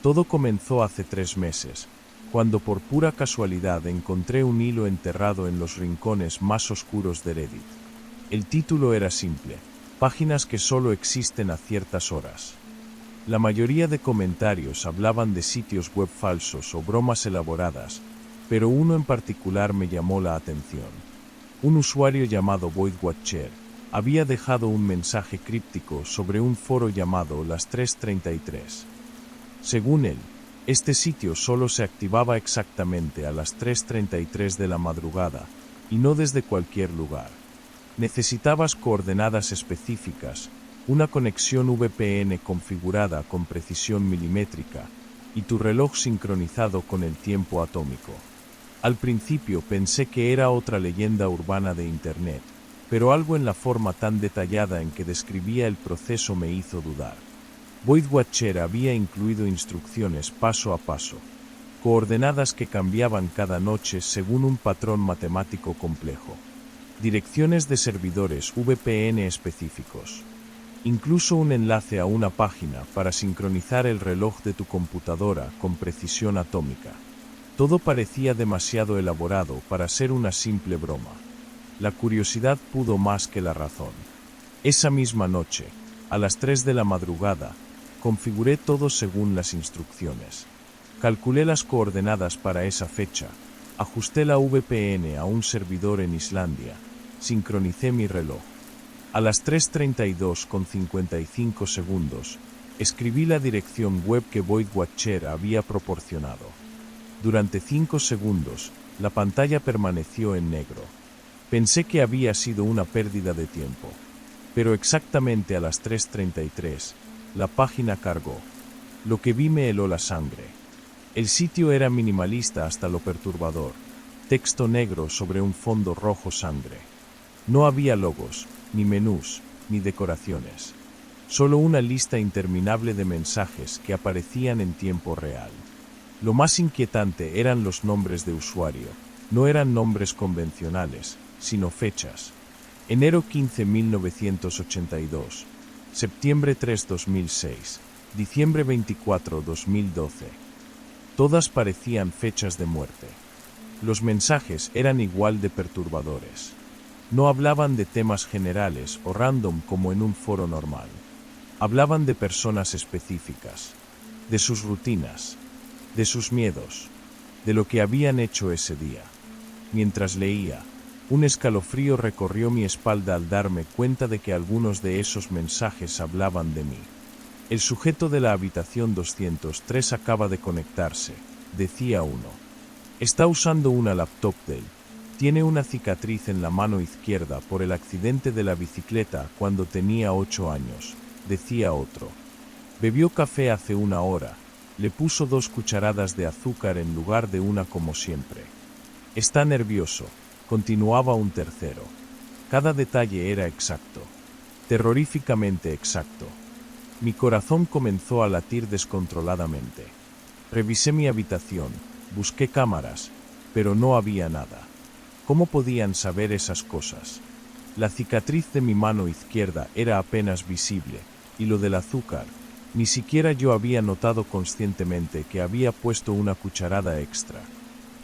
Todo comenzó hace 3 meses, cuando por pura casualidad encontré un hilo enterrado en los rincones más oscuros de Reddit. El título era simple: páginas que solo existen a ciertas horas. La mayoría de comentarios hablaban de sitios web falsos o bromas elaboradas, pero uno en particular me llamó la atención. Un usuario llamado VoidWatcher había dejado un mensaje críptico sobre un foro llamado Las 3:33. Según él, este sitio solo se activaba exactamente a las 3:33 de la madrugada, y no desde cualquier lugar. Necesitabas coordenadas específicas, una conexión VPN configurada con precisión milimétrica, y tu reloj sincronizado con el tiempo atómico. Al principio pensé que era otra leyenda urbana de Internet, pero algo en la forma tan detallada en que describía el proceso me hizo dudar. VoidWatcher había incluido instrucciones paso a paso, coordenadas que cambiaban cada noche según un patrón matemático complejo, direcciones de servidores VPN específicos, incluso un enlace a una página para sincronizar el reloj de tu computadora con precisión atómica. Todo parecía demasiado elaborado para ser una simple broma. La curiosidad pudo más que la razón. Esa misma noche, a las 3 de la madrugada, configuré todo según las instrucciones. Calculé las coordenadas para esa fecha, ajusté la VPN a un servidor en Islandia, sincronicé mi reloj. A las 3:32:55, escribí la dirección web que VoidWatcher había proporcionado. Durante 5 segundos, la pantalla permaneció en negro. Pensé que había sido una pérdida de tiempo. Pero exactamente a las 3:33, la página cargó. Lo que vi me heló la sangre. El sitio era minimalista hasta lo perturbador. Texto negro sobre un fondo rojo sangre. No había logos, ni menús, ni decoraciones. Solo una lista interminable de mensajes que aparecían en tiempo real. Lo más inquietante eran los nombres de usuario. No eran nombres convencionales, sino fechas. Enero 15, 1982. Septiembre 3, 2006. Diciembre 24, 2012. Todas parecían fechas de muerte. Los mensajes eran igual de perturbadores. No hablaban de temas generales o random como en un foro normal. Hablaban de personas específicas, de sus rutinas, de sus miedos, de lo que habían hecho ese día. Mientras leía, un escalofrío recorrió mi espalda al darme cuenta de que algunos de esos mensajes hablaban de mí. El sujeto de la habitación 203 acaba de conectarse, decía uno. Está usando una laptop Dell. Tiene una cicatriz en la mano izquierda por el accidente de la bicicleta cuando tenía 8 años, decía otro. Bebió café hace 1 hora. Le puso 2 cucharadas de azúcar en lugar de una como siempre. Está nervioso, continuaba un tercero. Cada detalle era exacto. Terroríficamente exacto. Mi corazón comenzó a latir descontroladamente. Revisé mi habitación, busqué cámaras, pero no había nada. ¿Cómo podían saber esas cosas? La cicatriz de mi mano izquierda era apenas visible, y lo del azúcar, ni siquiera yo había notado conscientemente que había puesto una cucharada extra.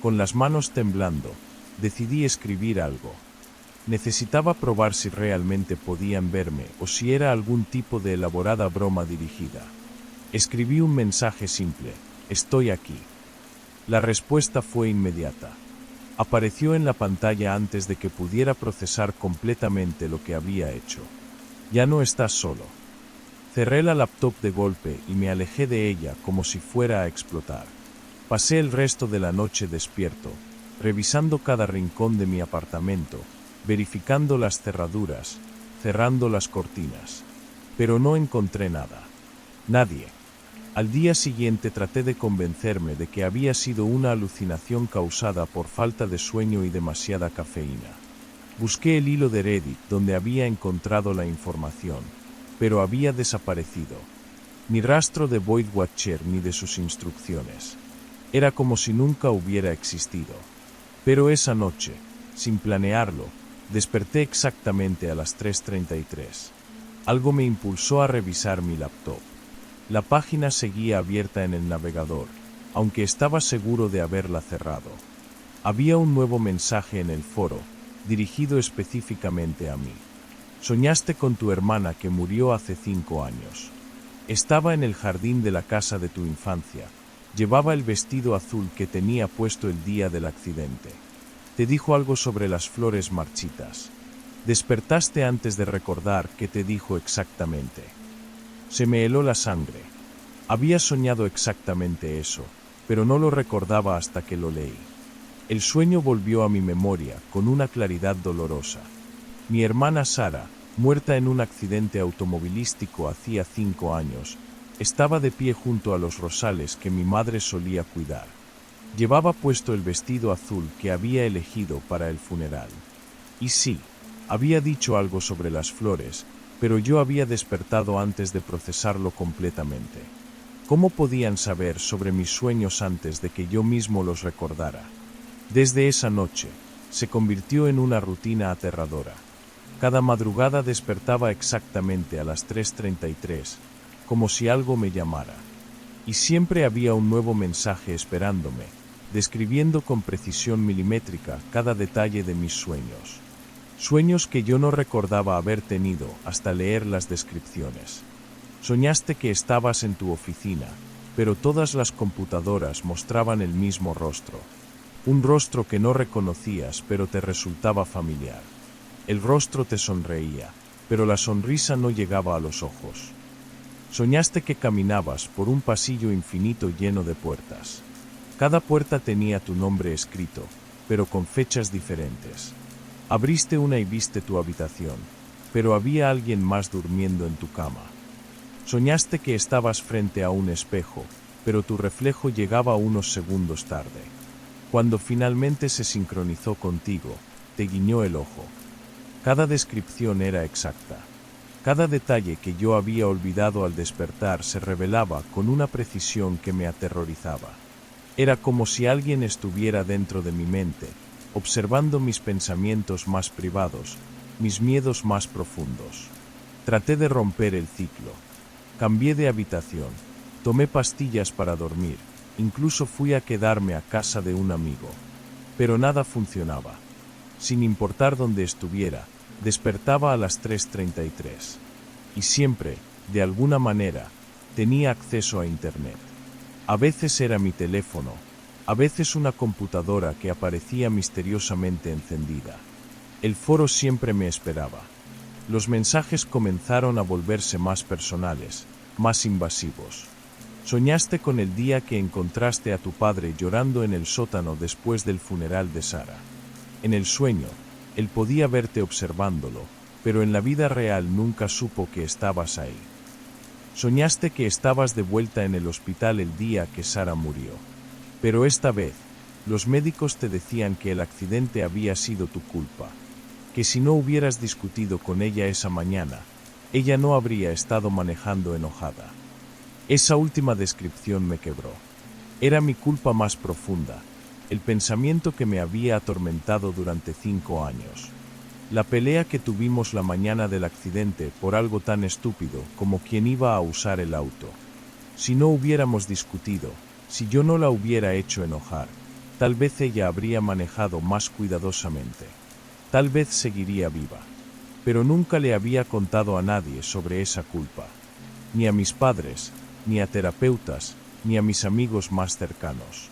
Con las manos temblando, decidí escribir algo. Necesitaba probar si realmente podían verme o si era algún tipo de elaborada broma dirigida. Escribí un mensaje simple: estoy aquí. La respuesta fue inmediata. Apareció en la pantalla antes de que pudiera procesar completamente lo que había hecho. Ya no estás solo. Cerré la laptop de golpe y me alejé de ella como si fuera a explotar. Pasé el resto de la noche despierto, revisando cada rincón de mi apartamento, verificando las cerraduras, cerrando las cortinas. Pero no encontré nada. Nadie. Al día siguiente traté de convencerme de que había sido una alucinación causada por falta de sueño y demasiada cafeína. Busqué el hilo de Reddit donde había encontrado la información, pero había desaparecido. Ni rastro de VoidWatcher ni de sus instrucciones. Era como si nunca hubiera existido. Pero esa noche, sin planearlo, desperté exactamente a las 3:33. Algo me impulsó a revisar mi laptop. La página seguía abierta en el navegador, aunque estaba seguro de haberla cerrado. Había un nuevo mensaje en el foro, dirigido específicamente a mí. Soñaste con tu hermana que murió hace 5 años. Estaba en el jardín de la casa de tu infancia. Llevaba el vestido azul que tenía puesto el día del accidente. Te dijo algo sobre las flores marchitas. Despertaste antes de recordar qué te dijo exactamente. Se me heló la sangre. Había soñado exactamente eso, pero no lo recordaba hasta que lo leí. El sueño volvió a mi memoria con una claridad dolorosa. Mi hermana Sara, muerta en un accidente automovilístico hacía 5 años, estaba de pie junto a los rosales que mi madre solía cuidar. Llevaba puesto el vestido azul que había elegido para el funeral. Y sí, había dicho algo sobre las flores, pero yo había despertado antes de procesarlo completamente. ¿Cómo podían saber sobre mis sueños antes de que yo mismo los recordara? Desde esa noche, se convirtió en una rutina aterradora. Cada madrugada despertaba exactamente a las 3:33, como si algo me llamara. Y siempre había un nuevo mensaje esperándome, describiendo con precisión milimétrica cada detalle de mis sueños. Sueños que yo no recordaba haber tenido hasta leer las descripciones. Soñaste que estabas en tu oficina, pero todas las computadoras mostraban el mismo rostro. Un rostro que no reconocías, pero te resultaba familiar. El rostro te sonreía, pero la sonrisa no llegaba a los ojos. Soñaste que caminabas por un pasillo infinito lleno de puertas. Cada puerta tenía tu nombre escrito, pero con fechas diferentes. Abriste una y viste tu habitación, pero había alguien más durmiendo en tu cama. Soñaste que estabas frente a un espejo, pero tu reflejo llegaba unos segundos tarde. Cuando finalmente se sincronizó contigo, te guiñó el ojo. Cada descripción era exacta. Cada detalle que yo había olvidado al despertar se revelaba con una precisión que me aterrorizaba. Era como si alguien estuviera dentro de mi mente, observando mis pensamientos más privados, mis miedos más profundos. Traté de romper el ciclo. Cambié de habitación, tomé pastillas para dormir, incluso fui a quedarme a casa de un amigo. Pero nada funcionaba. Sin importar dónde estuviera, despertaba a las 3:33. Y siempre, de alguna manera, tenía acceso a Internet. A veces era mi teléfono, a veces una computadora que aparecía misteriosamente encendida. El foro siempre me esperaba. Los mensajes comenzaron a volverse más personales, más invasivos. Soñaste con el día que encontraste a tu padre llorando en el sótano después del funeral de Sara. En el sueño, él podía verte observándolo, pero en la vida real nunca supo que estabas ahí. Soñaste que estabas de vuelta en el hospital el día que Sara murió. Pero esta vez, los médicos te decían que el accidente había sido tu culpa, que si no hubieras discutido con ella esa mañana, ella no habría estado manejando enojada. Esa última descripción me quebró. Era mi culpa más profunda, el pensamiento que me había atormentado durante 5 años. La pelea que tuvimos la mañana del accidente por algo tan estúpido como quién iba a usar el auto. Si no hubiéramos discutido, si yo no la hubiera hecho enojar, tal vez ella habría manejado más cuidadosamente. Tal vez seguiría viva. Pero nunca le había contado a nadie sobre esa culpa. Ni a mis padres, ni a terapeutas, ni a mis amigos más cercanos.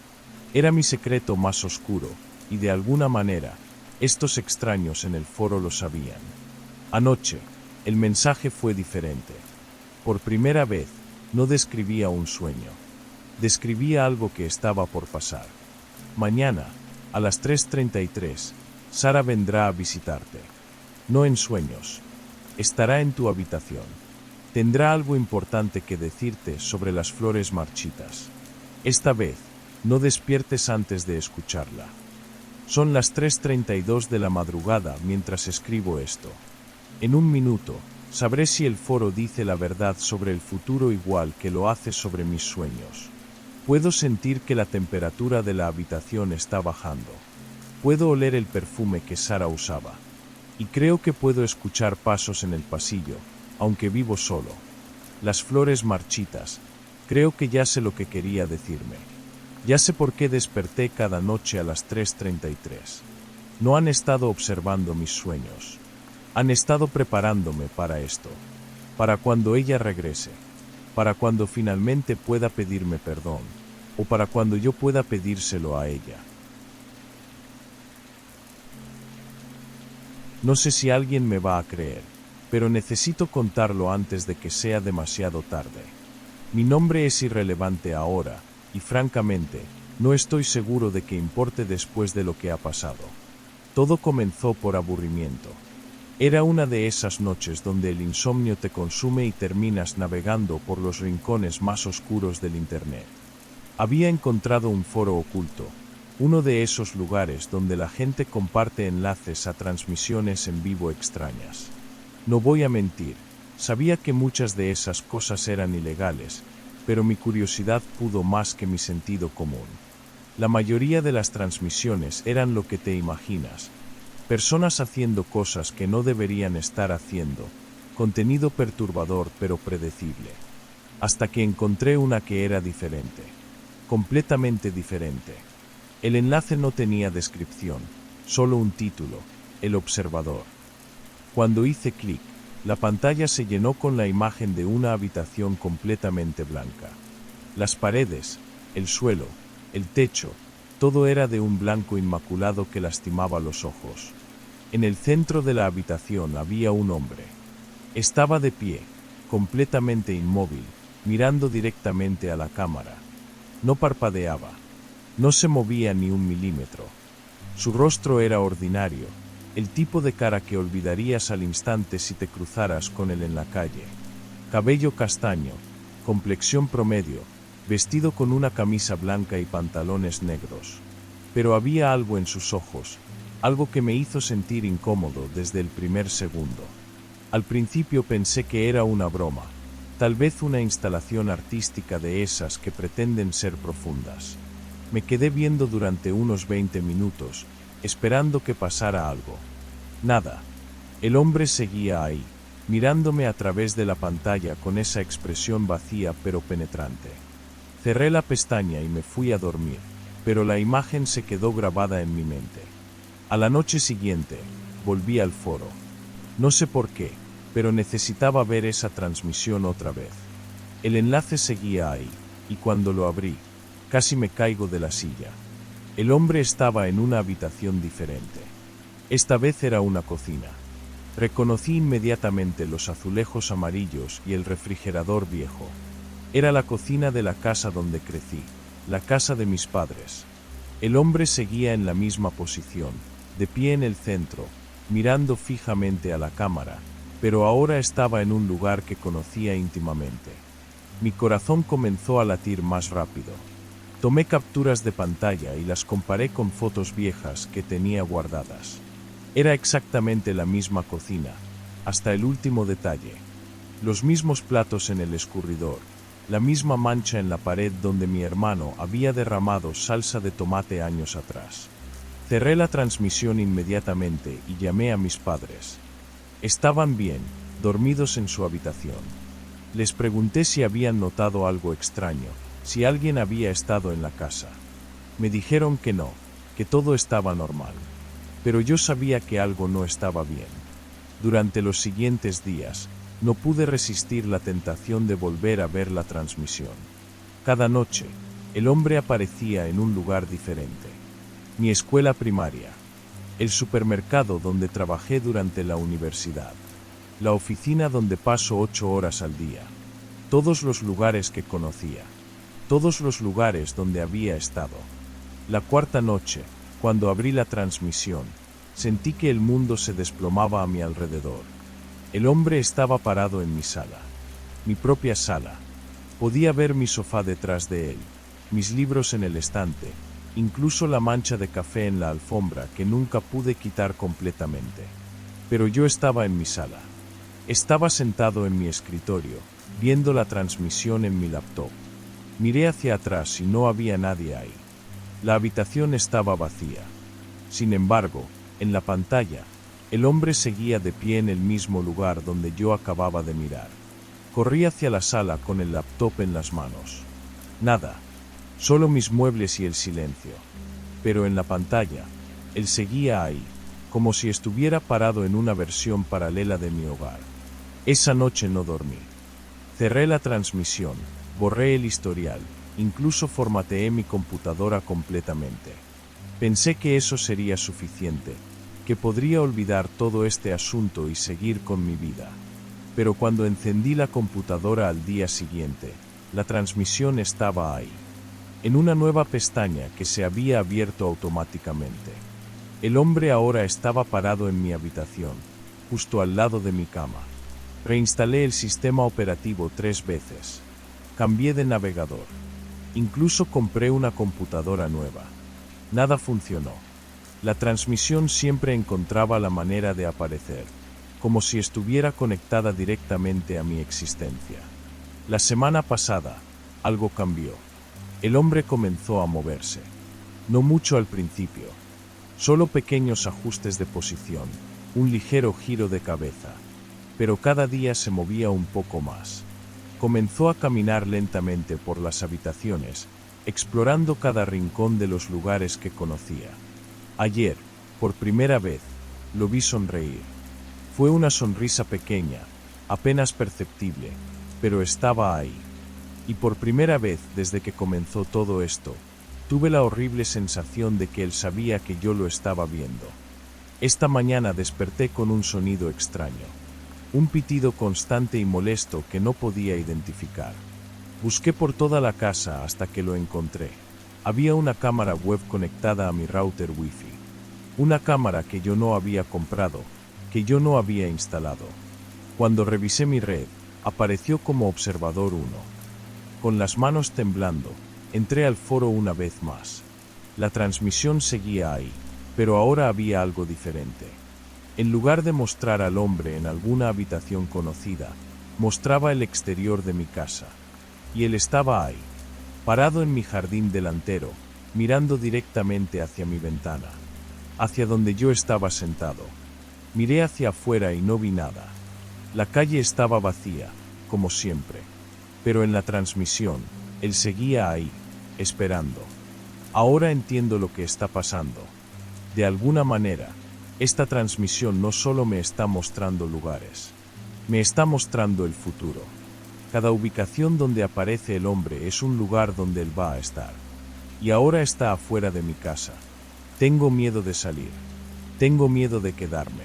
Era mi secreto más oscuro, y de alguna manera, estos extraños en el foro lo sabían. Anoche, el mensaje fue diferente. Por primera vez, no describía un sueño. Describía algo que estaba por pasar. Mañana, a las 3:33, Sara vendrá a visitarte. No en sueños. Estará en tu habitación. Tendrá algo importante que decirte sobre las flores marchitas. Esta vez, no despiertes antes de escucharla. Son las 3:32 de la madrugada mientras escribo esto. En un minuto, sabré si el foro dice la verdad sobre el futuro igual que lo hace sobre mis sueños. Puedo sentir que la temperatura de la habitación está bajando. Puedo oler el perfume que Sara usaba. Y creo que puedo escuchar pasos en el pasillo, aunque vivo solo. las flores marchitas. Creo que ya sé lo que quería decirme. Ya sé por qué desperté cada noche a las 3:33. No han estado observando mis sueños. Han estado preparándome para esto. Para cuando ella regrese. Para cuando finalmente pueda pedirme perdón. O para cuando yo pueda pedírselo a ella. No sé si alguien me va a creer, pero necesito contarlo antes de que sea demasiado tarde. Mi nombre es irrelevante ahora, y francamente, no estoy seguro de que importe después de lo que ha pasado. Todo comenzó por aburrimiento. Era una de esas noches donde el insomnio te consume y terminas navegando por los rincones más oscuros del Internet. Había encontrado un foro oculto, uno de esos lugares donde la gente comparte enlaces a transmisiones en vivo extrañas. No voy a mentir, sabía que muchas de esas cosas eran ilegales, pero mi curiosidad pudo más que mi sentido común. La mayoría de las transmisiones eran lo que te imaginas. Personas haciendo cosas que no deberían estar haciendo, contenido perturbador pero predecible. Hasta que encontré una que era diferente. Completamente diferente. El enlace no tenía descripción, solo un título, El Observador. Cuando hice clic, la pantalla se llenó con la imagen de una habitación completamente blanca. Las paredes, el suelo, el techo, todo era de un blanco inmaculado que lastimaba los ojos. En el centro de la habitación había un hombre. Estaba de pie, completamente inmóvil, mirando directamente a la cámara. No parpadeaba. No se movía ni un milímetro. Su rostro era ordinario, el tipo de cara que olvidarías al instante si te cruzaras con él en la calle. Cabello castaño, complexión promedio, vestido con una camisa blanca y pantalones negros. Pero había algo en sus ojos, algo que me hizo sentir incómodo desde el primer segundo. Al principio pensé que era una broma, tal vez una instalación artística de esas que pretenden ser profundas. Me quedé viendo durante unos 20 minutos, esperando que pasara algo. Nada. El hombre seguía ahí, mirándome a través de la pantalla con esa expresión vacía pero penetrante. Cerré la pestaña y me fui a dormir, pero la imagen se quedó grabada en mi mente. A la noche siguiente, volví al foro. No sé por qué, pero necesitaba ver esa transmisión otra vez. El enlace seguía ahí, y cuando lo abrí, casi me caigo de la silla. El hombre estaba en una habitación diferente. Esta vez era una cocina. Reconocí inmediatamente los azulejos amarillos y el refrigerador viejo. Era la cocina de la casa donde crecí, la casa de mis padres. El hombre seguía en la misma posición, de pie en el centro, mirando fijamente a la cámara, pero ahora estaba en un lugar que conocía íntimamente. Mi corazón comenzó a latir más rápido. Tomé capturas de pantalla y las comparé con fotos viejas que tenía guardadas. Era exactamente la misma cocina, hasta el último detalle. Los mismos platos en el escurridor, la misma mancha en la pared donde mi hermano había derramado salsa de tomate años atrás. Cerré la transmisión inmediatamente y llamé a mis padres. Estaban bien, dormidos en su habitación. Les pregunté si habían notado algo extraño, si alguien había estado en la casa. Me dijeron que no, que todo estaba normal. Pero yo sabía que algo no estaba bien. Durante los siguientes días, no pude resistir la tentación de volver a ver la transmisión. Cada noche, el hombre aparecía en un lugar diferente. Mi escuela primaria, el supermercado donde trabajé durante la universidad, la oficina donde paso 8 horas al día, todos los lugares que conocía. Todos los lugares donde había estado. La cuarta noche, cuando abrí la transmisión, sentí que el mundo se desplomaba a mi alrededor. El hombre estaba parado en mi sala. Mi propia sala. Podía ver mi sofá detrás de él, mis libros en el estante, incluso la mancha de café en la alfombra que nunca pude quitar completamente. Pero yo estaba en mi sala. Estaba sentado en mi escritorio, viendo la transmisión en mi laptop. Miré hacia atrás y no había nadie ahí. La habitación estaba vacía. Sin embargo, en la pantalla, el hombre seguía de pie en el mismo lugar donde yo acababa de mirar. Corrí hacia la sala con el laptop en las manos. Nada. Solo mis muebles y el silencio. Pero en la pantalla, él seguía ahí, como si estuviera parado en una versión paralela de mi hogar. Esa noche no dormí. Cerré la transmisión, borré el historial, incluso formateé mi computadora completamente. Pensé que eso sería suficiente, que podría olvidar todo este asunto y seguir con mi vida. Pero cuando encendí la computadora al día siguiente, la transmisión estaba ahí, en una nueva pestaña que se había abierto automáticamente. El hombre ahora estaba parado en mi habitación, justo al lado de mi cama. Reinstalé el sistema operativo 3 veces. Cambié de navegador. Incluso compré una computadora nueva. Nada funcionó. La transmisión siempre encontraba la manera de aparecer, como si estuviera conectada directamente a mi existencia. La semana pasada, algo cambió. El hombre comenzó a moverse. No mucho al principio. Solo pequeños ajustes de posición, un ligero giro de cabeza. Pero cada día se movía un poco más. Comenzó a caminar lentamente por las habitaciones, explorando cada rincón de los lugares que conocía. Ayer, por primera vez, lo vi sonreír. Fue una sonrisa pequeña, apenas perceptible, pero estaba ahí. Y por primera vez desde que comenzó todo esto, tuve la horrible sensación de que él sabía que yo lo estaba viendo. Esta mañana desperté con un sonido extraño. Un pitido constante y molesto que no podía identificar. Busqué por toda la casa hasta que lo encontré. Había una cámara web conectada a mi router Wi-Fi. Una cámara que yo no había comprado, que yo no había instalado. Cuando revisé mi red, apareció como observador 1. Con las manos temblando, entré al foro una vez más. La transmisión seguía ahí, pero ahora había algo diferente. En lugar de mostrar al hombre en alguna habitación conocida, mostraba el exterior de mi casa. Y él estaba ahí, parado en mi jardín delantero, mirando directamente hacia mi ventana, hacia donde yo estaba sentado. Miré hacia afuera y no vi nada. La calle estaba vacía, como siempre. Pero en la transmisión, él seguía ahí, esperando. Ahora entiendo lo que está pasando. De alguna manera, esta transmisión no solo me está mostrando lugares, me está mostrando el futuro. Cada ubicación donde aparece el hombre es un lugar donde él va a estar. Y ahora está afuera de mi casa. Tengo miedo de salir. Tengo miedo de quedarme.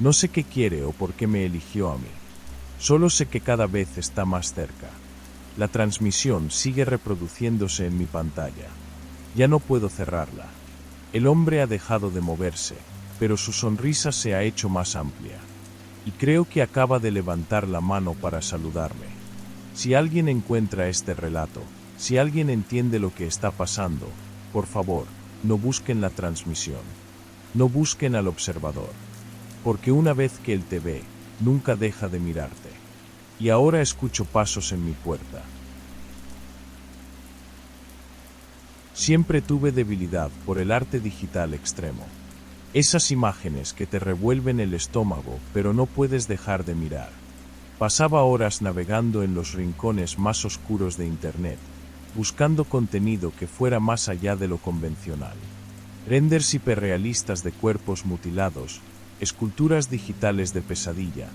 No sé qué quiere o por qué me eligió a mí. Solo sé que cada vez está más cerca. La transmisión sigue reproduciéndose en mi pantalla. Ya no puedo cerrarla. El hombre ha dejado de moverse, pero su sonrisa se ha hecho más amplia. Y creo que acaba de levantar la mano para saludarme. Si alguien encuentra este relato, si alguien entiende lo que está pasando, por favor, no busquen la transmisión. No busquen al observador. Porque una vez que él te ve, nunca deja de mirarte. Y ahora escucho pasos en mi puerta. Siempre tuve debilidad por el arte digital extremo. Esas imágenes que te revuelven el estómago, pero no puedes dejar de mirar. Pasaba horas navegando en los rincones más oscuros de Internet, buscando contenido que fuera más allá de lo convencional. Renders hiperrealistas de cuerpos mutilados, esculturas digitales de pesadilla,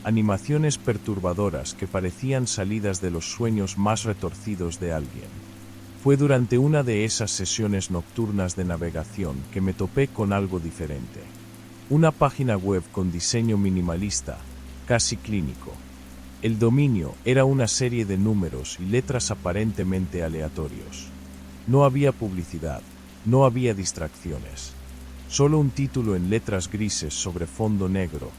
animaciones perturbadoras que parecían salidas de los sueños más retorcidos de alguien. Fue durante una de esas sesiones nocturnas de navegación que me topé con algo diferente. Una página web con diseño minimalista, casi clínico. El dominio era una serie de números y letras aparentemente aleatorios. No había publicidad, no había distracciones. Solo un título en letras grises sobre fondo negro,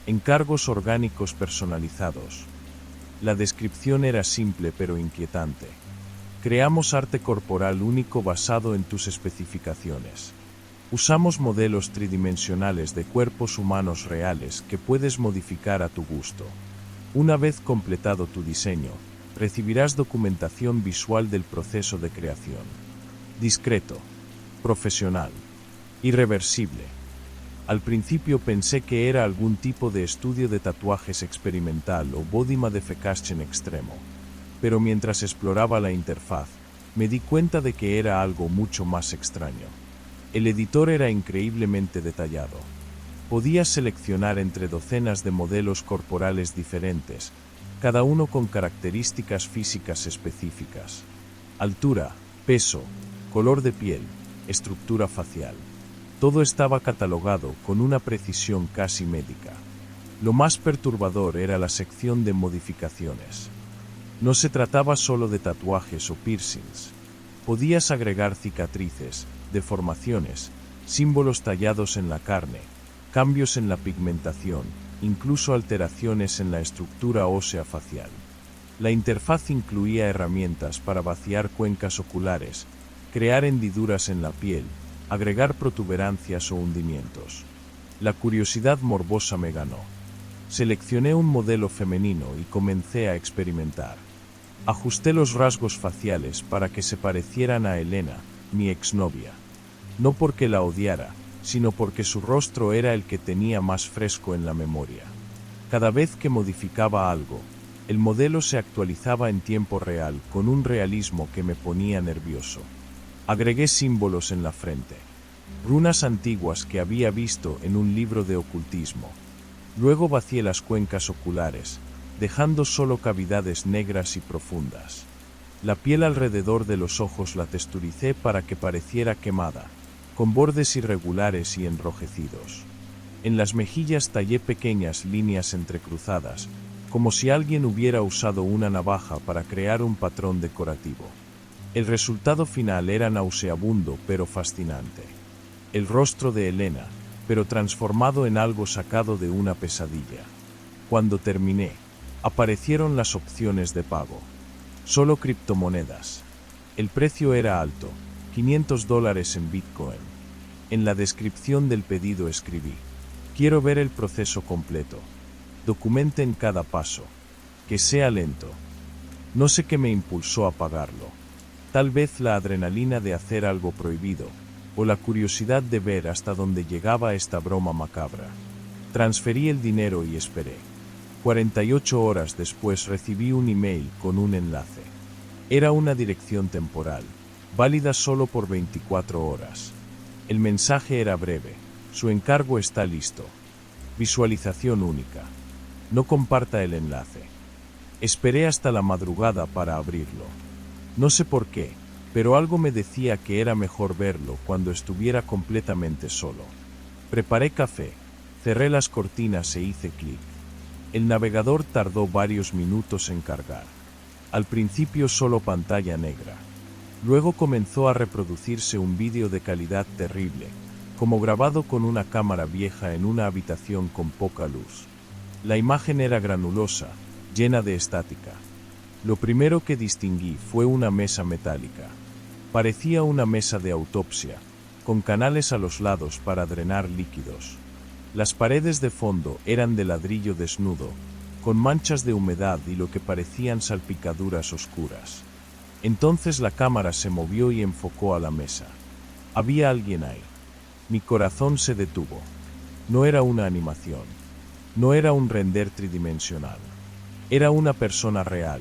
encargos orgánicos personalizados. La descripción era simple pero inquietante. Creamos arte corporal único basado en tus especificaciones. Usamos modelos tridimensionales de cuerpos humanos reales que puedes modificar a tu gusto. Una vez completado tu diseño, recibirás documentación visual del proceso de creación. Discreto, profesional, irreversible. Al principio pensé que era algún tipo de estudio de tatuajes experimental o body modification extremo, pero mientras exploraba la interfaz, me di cuenta de que era algo mucho más extraño. El editor era increíblemente detallado. Podías seleccionar entre docenas de modelos corporales diferentes, cada uno con características físicas específicas. Altura, peso, color de piel, estructura facial. Todo estaba catalogado con una precisión casi médica. Lo más perturbador era la sección de modificaciones. No se trataba solo de tatuajes o piercings. Podías agregar cicatrices, deformaciones, símbolos tallados en la carne, cambios en la pigmentación, incluso alteraciones en la estructura ósea facial. La interfaz incluía herramientas para vaciar cuencas oculares, crear hendiduras en la piel, agregar protuberancias o hundimientos. La curiosidad morbosa me ganó. Seleccioné un modelo femenino y comencé a experimentar. Ajusté los rasgos faciales para que se parecieran a Elena, mi exnovia. No porque la odiara, sino porque su rostro era el que tenía más fresco en la memoria. Cada vez que modificaba algo, el modelo se actualizaba en tiempo real con un realismo que me ponía nervioso. Agregué símbolos en la frente, runas antiguas que había visto en un libro de ocultismo. Luego vacié las cuencas oculares, dejando solo cavidades negras y profundas. La piel alrededor de los ojos la texturicé para que pareciera quemada, con bordes irregulares y enrojecidos. En las mejillas tallé pequeñas líneas entrecruzadas, como si alguien hubiera usado una navaja para crear un patrón decorativo. El resultado final era nauseabundo pero fascinante. El rostro de Elena, pero transformado en algo sacado de una pesadilla. Cuando terminé, aparecieron las opciones de pago. Solo criptomonedas. El precio era alto, $500 en Bitcoin. En la descripción del pedido escribí: quiero ver el proceso completo. Documenten cada paso. Que sea lento. No sé qué me impulsó a pagarlo. Tal vez la adrenalina de hacer algo prohibido, o la curiosidad de ver hasta dónde llegaba esta broma macabra. Transferí el dinero y esperé. 48 horas después recibí un email con un enlace. Era una dirección temporal, válida solo por 24 horas. El mensaje era breve: su encargo está listo. Visualización única. No comparta el enlace. Esperé hasta la madrugada para abrirlo. No sé por qué, pero algo me decía que era mejor verlo cuando estuviera completamente solo. Preparé café, cerré las cortinas e hice clic. El navegador tardó varios minutos en cargar. Al principio solo pantalla negra. Luego comenzó a reproducirse un vídeo de calidad terrible, como grabado con una cámara vieja en una habitación con poca luz. La imagen era granulosa, llena de estática. Lo primero que distinguí fue una mesa metálica. Parecía una mesa de autopsia, con canales a los lados para drenar líquidos. Las paredes de fondo eran de ladrillo desnudo, con manchas de humedad y lo que parecían salpicaduras oscuras. Entonces la cámara se movió y enfocó a la mesa. Había alguien ahí. Mi corazón se detuvo. No era una animación. No era un render tridimensional. Era una persona real.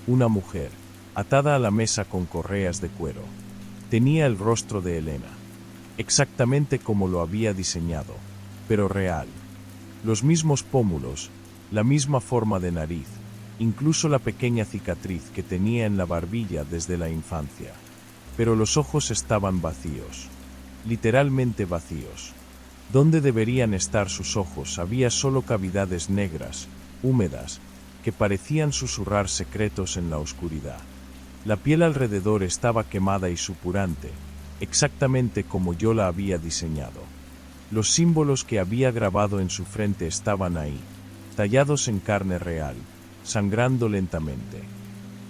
Una mujer, atada a la mesa con correas de cuero. Tenía el rostro de Elena, exactamente como lo había diseñado, pero real. Los mismos pómulos, la misma forma de nariz, incluso la pequeña cicatriz que tenía en la barbilla desde la infancia. Pero los ojos estaban vacíos, literalmente vacíos. Donde deberían estar sus ojos había solo cavidades negras, húmedas, que parecían susurrar secretos en la oscuridad. La piel alrededor estaba quemada y supurante, exactamente como yo la había diseñado. Los símbolos que había grabado en su frente estaban ahí, tallados en carne real, sangrando lentamente.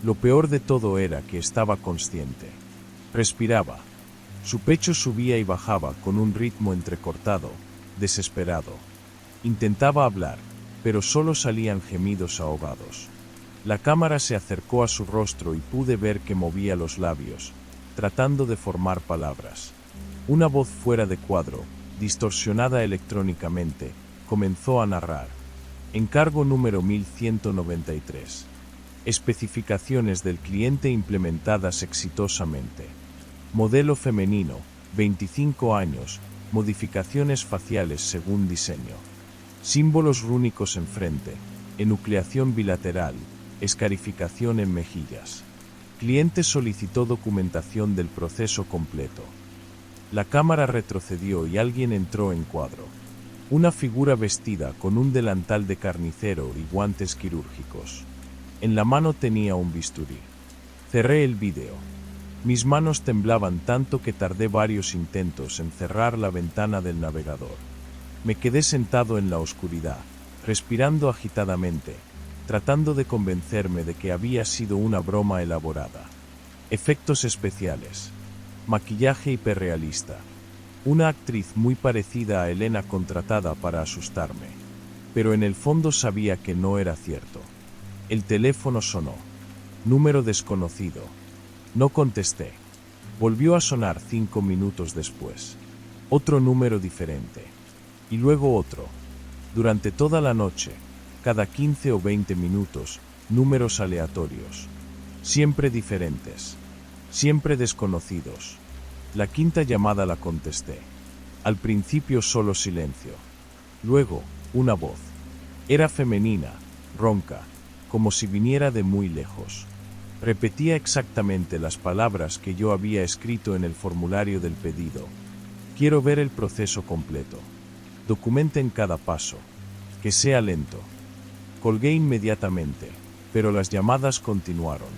Lo peor de todo era que estaba consciente. Respiraba. Su pecho subía y bajaba con un ritmo entrecortado, desesperado. Intentaba hablar, pero solo salían gemidos ahogados. La cámara se acercó a su rostro y pude ver que movía los labios, tratando de formar palabras. Una voz fuera de cuadro, distorsionada electrónicamente, comenzó a narrar. Encargo número 1193. Especificaciones del cliente implementadas exitosamente. Modelo femenino, 25 años, modificaciones faciales según diseño. Símbolos rúnicos en frente, enucleación bilateral, escarificación en mejillas. Cliente solicitó documentación del proceso completo. La cámara retrocedió y alguien entró en cuadro. Una figura vestida con un delantal de carnicero y guantes quirúrgicos. En la mano tenía un bisturí. Cerré el vídeo. Mis manos temblaban tanto que tardé varios intentos en cerrar la ventana del navegador. Me quedé sentado en la oscuridad, respirando agitadamente, tratando de convencerme de que había sido una broma elaborada. Efectos especiales. Maquillaje hiperrealista. Una actriz muy parecida a Elena contratada para asustarme. Pero en el fondo sabía que no era cierto. El teléfono sonó. Número desconocido. No contesté. Volvió a sonar 5 minutos después. Otro número diferente. Y luego otro. Durante toda la noche, cada 15 o 20 minutos, números aleatorios. Siempre diferentes. Siempre desconocidos. La quinta llamada la contesté. Al principio solo silencio. Luego, una voz. Era femenina, ronca, como si viniera de muy lejos. Repetía exactamente las palabras que yo había escrito en el formulario del pedido. Quiero ver el proceso completo. Documenten cada paso. Que sea lento. Colgué inmediatamente, pero las llamadas continuaron.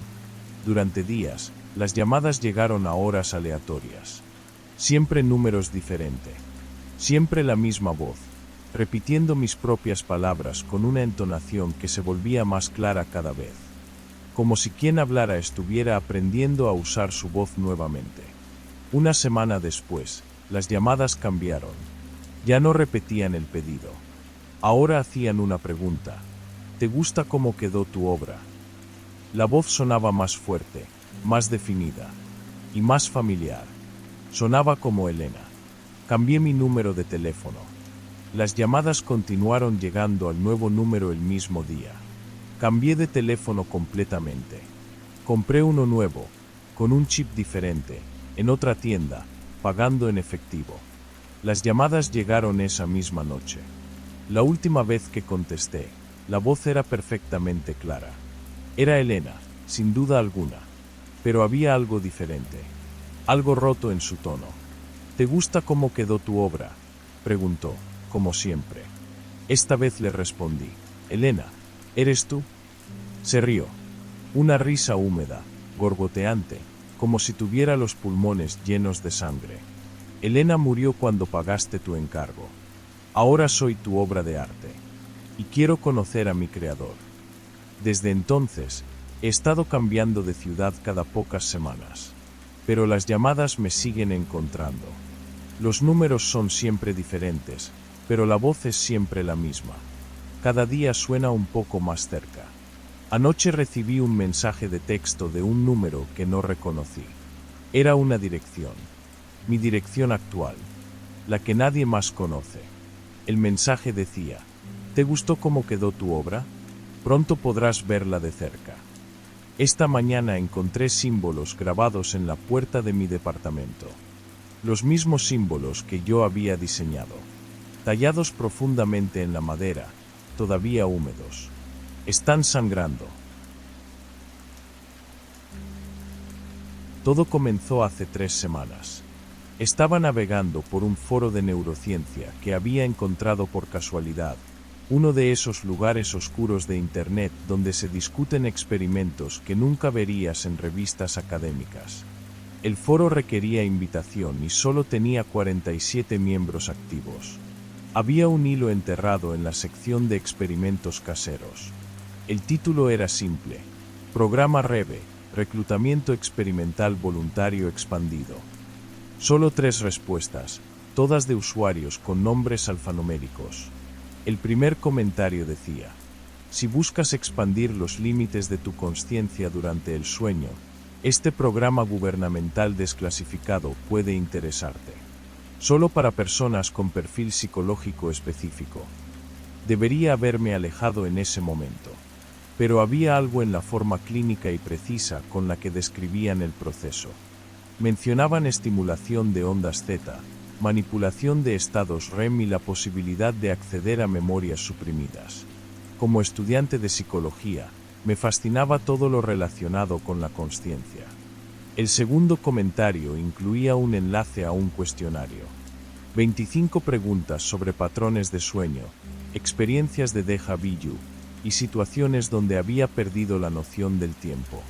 Durante días, las llamadas llegaron a horas aleatorias. Siempre números diferentes. Siempre la misma voz, repitiendo mis propias palabras con una entonación que se volvía más clara cada vez. Como si quien hablara estuviera aprendiendo a usar su voz nuevamente. Una semana después, las llamadas cambiaron. Ya no repetían el pedido. Ahora hacían una pregunta. ¿Te gusta cómo quedó tu obra? La voz sonaba más fuerte, más definida y más familiar. Sonaba como Elena. Cambié mi número de teléfono. Las llamadas continuaron llegando al nuevo número el mismo día. Cambié de teléfono completamente. Compré uno nuevo, con un chip diferente, en otra tienda, pagando en efectivo. Las llamadas llegaron esa misma noche. La última vez que contesté, la voz era perfectamente clara. Era Elena, sin duda alguna. Pero había algo diferente. Algo roto en su tono. ¿Te gusta cómo quedó tu obra?, preguntó, como siempre. Esta vez le respondí. Elena, ¿eres tú? Se rió. Una risa húmeda, gorgoteante, como si tuviera los pulmones llenos de sangre. Elena murió cuando pagaste tu encargo. Ahora soy tu obra de arte. Y quiero conocer a mi creador. Desde entonces, he estado cambiando de ciudad cada pocas semanas. Pero las llamadas me siguen encontrando. Los números son siempre diferentes, pero la voz es siempre la misma. Cada día suena un poco más cerca. Anoche recibí un mensaje de texto de un número que no reconocí. Era una dirección. Mi dirección actual. La que nadie más conoce. El mensaje decía: ¿te gustó cómo quedó tu obra? Pronto podrás verla de cerca. Esta mañana encontré símbolos grabados en la puerta de mi departamento. Los mismos símbolos que yo había diseñado. Tallados profundamente en la madera, todavía húmedos. Están sangrando. Todo comenzó hace 3 semanas. Estaba navegando por un foro de neurociencia que había encontrado por casualidad, uno de esos lugares oscuros de Internet donde se discuten experimentos que nunca verías en revistas académicas. El foro requería invitación y solo tenía 47 miembros activos. Había un hilo enterrado en la sección de experimentos caseros. El título era simple: Programa REVE, Reclutamiento Experimental Voluntario Expandido. Solo 3 respuestas, todas de usuarios con nombres alfanuméricos. El primer comentario decía: si buscas expandir los límites de tu consciencia durante el sueño, este programa gubernamental desclasificado puede interesarte. solo para personas con perfil psicológico específico. Debería haberme alejado en ese momento. Pero había algo en la forma clínica y precisa con la que describían el proceso. Mencionaban estimulación de ondas Z, manipulación de estados REM y la posibilidad de acceder a memorias suprimidas. Como estudiante de psicología, me fascinaba todo lo relacionado con la consciencia. El segundo comentario incluía un enlace a un cuestionario. 25 preguntas sobre patrones de sueño, experiencias de déjà vu y situaciones donde había perdido la noción del tiempo.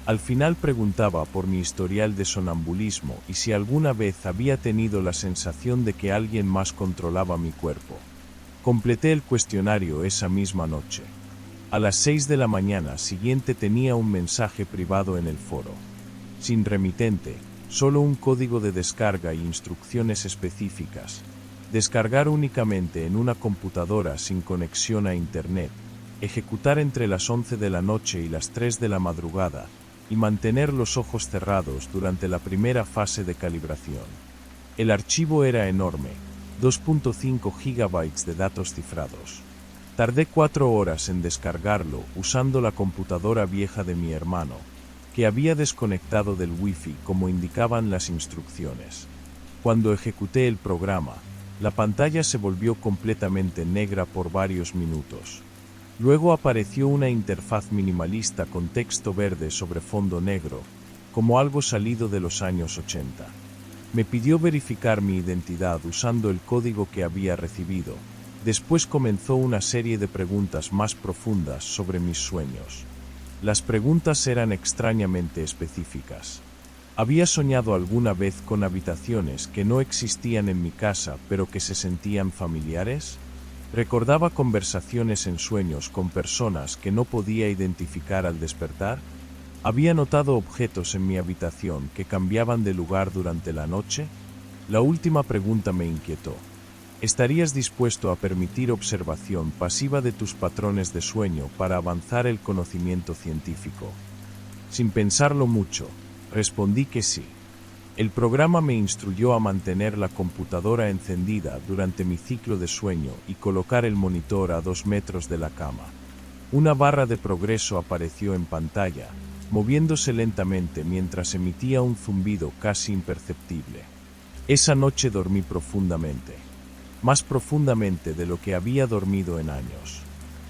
Al final preguntaba por mi historial de sonambulismo y si alguna vez había tenido la sensación de que alguien más controlaba mi cuerpo. Completé el cuestionario esa misma noche. A las 6 de la mañana siguiente tenía un mensaje privado en el foro. Sin remitente, solo un código de descarga e instrucciones específicas. Descargar únicamente en una computadora sin conexión a Internet. Ejecutar entre las 11 de la noche y las 3 de la madrugada. Y mantener los ojos cerrados durante la primera fase de calibración. El archivo era enorme, 2.5 GB de datos cifrados. Tardé 4 horas en descargarlo usando la computadora vieja de mi hermano, que había desconectado del Wi-Fi como indicaban las instrucciones. Cuando ejecuté el programa, la pantalla se volvió completamente negra por varios minutos. Luego apareció una interfaz minimalista con texto verde sobre fondo negro, como algo salido de los años 80. Me pidió verificar mi identidad usando el código que había recibido. Después comenzó una serie de preguntas más profundas sobre mis sueños. Las preguntas eran extrañamente específicas. ¿Había soñado alguna vez con habitaciones que no existían en mi casa pero que se sentían familiares? ¿Recordaba conversaciones en sueños con personas que no podía identificar al despertar? ¿Había notado objetos en mi habitación que cambiaban de lugar durante la noche? La última pregunta me inquietó. ¿Estarías dispuesto a permitir observación pasiva de tus patrones de sueño para avanzar el conocimiento científico? Sin pensarlo mucho, respondí que sí. El programa me instruyó a mantener la computadora encendida durante mi ciclo de sueño y colocar el monitor a 2 metros de la cama. Una barra de progreso apareció en pantalla, moviéndose lentamente mientras emitía un zumbido casi imperceptible. Esa noche dormí profundamente. Más profundamente de lo que había dormido en años.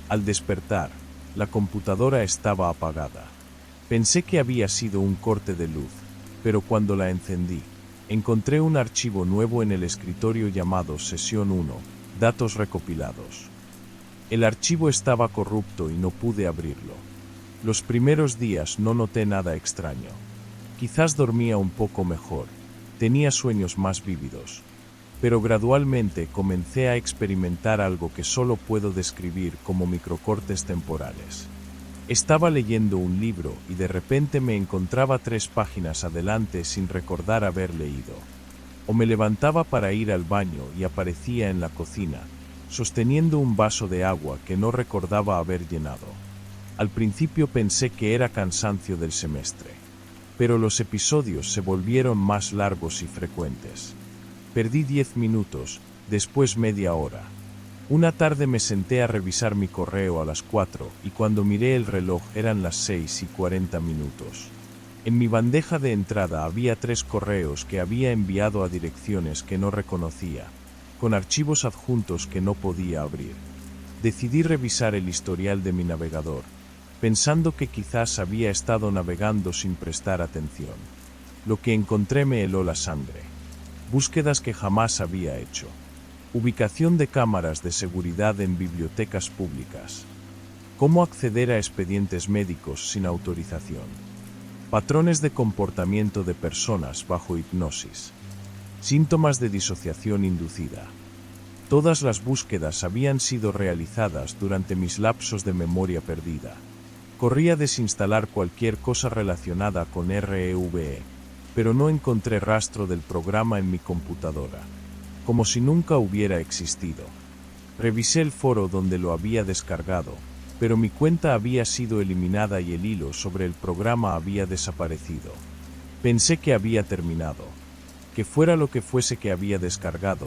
Al despertar, la computadora estaba apagada. Pensé que había sido un corte de luz, pero cuando la encendí, encontré un archivo nuevo en el escritorio llamado Sesión 1, Datos recopilados. El archivo estaba corrupto y no pude abrirlo. Los primeros días no noté nada extraño. Quizás dormía un poco mejor, tenía sueños más vívidos. Pero gradualmente comencé a experimentar algo que solo puedo describir como microcortes temporales. Estaba leyendo un libro y de repente me encontraba 3 páginas adelante sin recordar haber leído. O me levantaba para ir al baño y aparecía en la cocina, sosteniendo un vaso de agua que no recordaba haber llenado. Al principio pensé que era cansancio del semestre. Pero los episodios se volvieron más largos y frecuentes. Perdí 10 minutos, después media hora. Una tarde me senté a revisar mi correo a las 4 y cuando miré el reloj eran las 6:40. En mi bandeja de entrada había 3 correos que había enviado a direcciones que no reconocía, con archivos adjuntos que no podía abrir. Decidí revisar el historial de mi navegador, pensando que quizás había estado navegando sin prestar atención. Lo que encontré me heló la sangre. Búsquedas que jamás había hecho. Ubicación de cámaras de seguridad en bibliotecas públicas. Cómo acceder a expedientes médicos sin autorización. Patrones de comportamiento de personas bajo hipnosis. Síntomas de disociación inducida. Todas las búsquedas habían sido realizadas durante mis lapsos de memoria perdida. Corrí a desinstalar cualquier cosa relacionada con REVE, pero no encontré rastro del programa en mi computadora. Como si nunca hubiera existido. Revisé el foro donde lo había descargado, pero mi cuenta había sido eliminada y el hilo sobre el programa había desaparecido. Pensé que había terminado, que fuera lo que fuese que había descargado,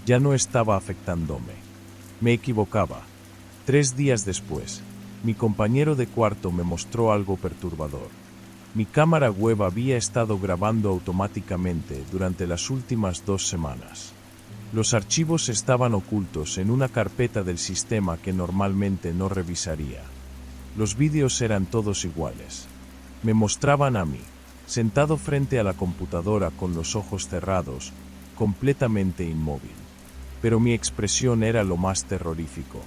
ya no estaba afectándome. Me equivocaba. 3 días después, mi compañero de cuarto me mostró algo perturbador. Mi cámara web había estado grabando automáticamente durante las últimas 2 semanas. Los archivos estaban ocultos en una carpeta del sistema que normalmente no revisaría. Los vídeos eran todos iguales. Me mostraban a mí, sentado frente a la computadora con los ojos cerrados, completamente inmóvil. Pero mi expresión era lo más terrorífico.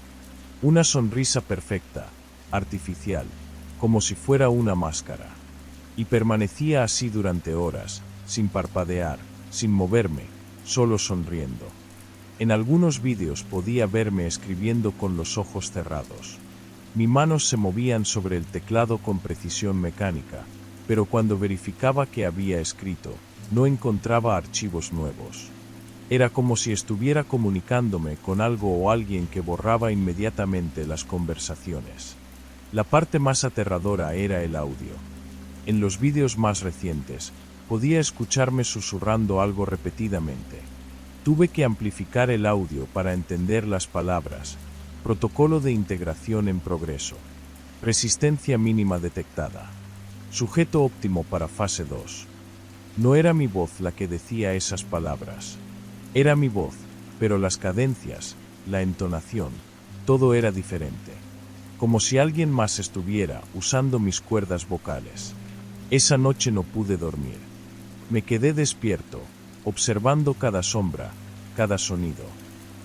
Una sonrisa perfecta, artificial, como si fuera una máscara. Y permanecía así durante horas, sin parpadear, sin moverme, solo sonriendo. En algunos vídeos podía verme escribiendo con los ojos cerrados. Mis manos se movían sobre el teclado con precisión mecánica, pero cuando verificaba que había escrito, no encontraba archivos nuevos. Era como si estuviera comunicándome con algo o alguien que borraba inmediatamente las conversaciones. La parte más aterradora era el audio. En los vídeos más recientes, podía escucharme susurrando algo repetidamente. Tuve que amplificar el audio para entender las palabras. Protocolo de integración en progreso. Resistencia mínima detectada. Sujeto óptimo para fase 2. No era mi voz la que decía esas palabras. Era mi voz, pero las cadencias, la entonación, todo era diferente. Como si alguien más estuviera usando mis cuerdas vocales. Esa noche no pude dormir. Me quedé despierto, observando cada sombra, cada sonido.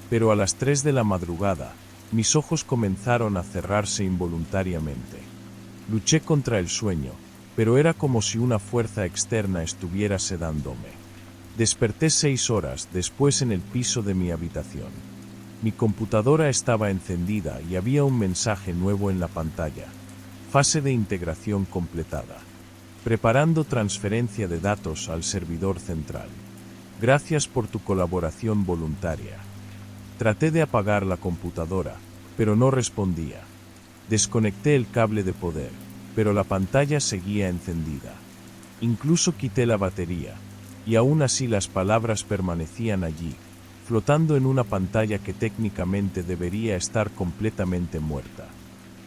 Pero a las 3 de la madrugada, mis ojos comenzaron a cerrarse involuntariamente. Luché contra el sueño, pero era como si una fuerza externa estuviera sedándome. Desperté 6 horas después en el piso de mi habitación. Mi computadora estaba encendida y había un mensaje nuevo en la pantalla. Fase de integración completada. Preparando transferencia de datos al servidor central. Gracias por tu colaboración voluntaria. Traté de apagar la computadora, pero no respondía. Desconecté el cable de poder, pero la pantalla seguía encendida. Incluso quité la batería, y aún así las palabras permanecían allí, flotando en una pantalla que técnicamente debería estar completamente muerta.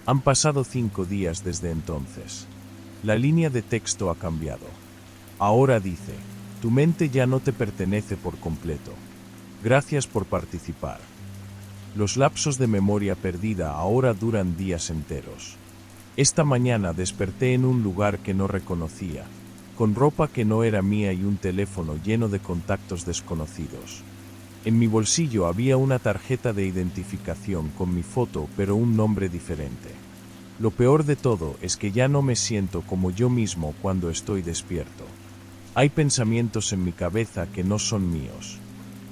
Han pasado 5 días desde entonces. La línea de texto ha cambiado. Ahora dice, tu mente ya no te pertenece por completo. Gracias por participar. Los lapsos de memoria perdida ahora duran días enteros. Esta mañana desperté en un lugar que no reconocía, con ropa que no era mía y un teléfono lleno de contactos desconocidos. En mi bolsillo había una tarjeta de identificación con mi foto, pero un nombre diferente. Lo peor de todo es que ya no me siento como yo mismo cuando estoy despierto. Hay pensamientos en mi cabeza que no son míos.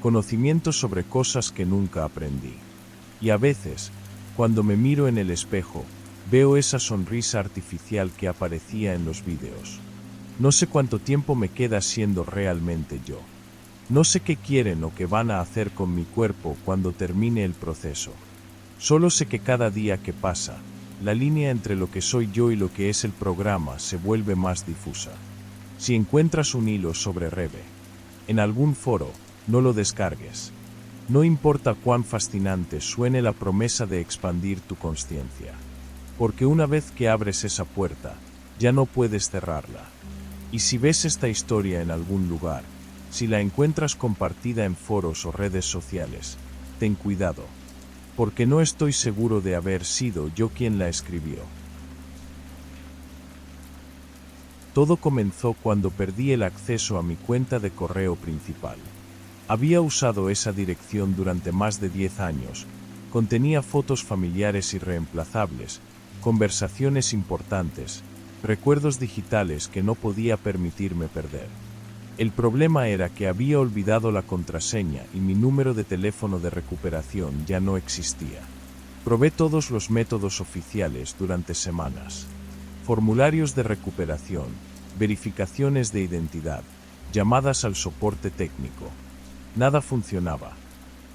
Conocimientos sobre cosas que nunca aprendí. Y a veces, cuando me miro en el espejo, veo esa sonrisa artificial que aparecía en los vídeos. No sé cuánto tiempo me queda siendo realmente yo. No sé qué quieren o qué van a hacer con mi cuerpo cuando termine el proceso. Solo sé que cada día que pasa, la línea entre lo que soy yo y lo que es el programa se vuelve más difusa. Si encuentras un hilo sobre Reve, en algún foro, no lo descargues. No importa cuán fascinante suene la promesa de expandir tu consciencia. Porque una vez que abres esa puerta, ya no puedes cerrarla. Y si ves esta historia en algún lugar, si la encuentras compartida en foros o redes sociales, ten cuidado, porque no estoy seguro de haber sido yo quien la escribió. Todo comenzó cuando perdí el acceso a mi cuenta de correo principal. Había usado esa dirección durante más de 10 años, contenía fotos familiares irreemplazables, conversaciones importantes, recuerdos digitales que no podía permitirme perder. El problema era que había olvidado la contraseña y mi número de teléfono de recuperación ya no existía. Probé todos los métodos oficiales durante semanas. Formularios de recuperación, verificaciones de identidad, llamadas al soporte técnico. Nada funcionaba.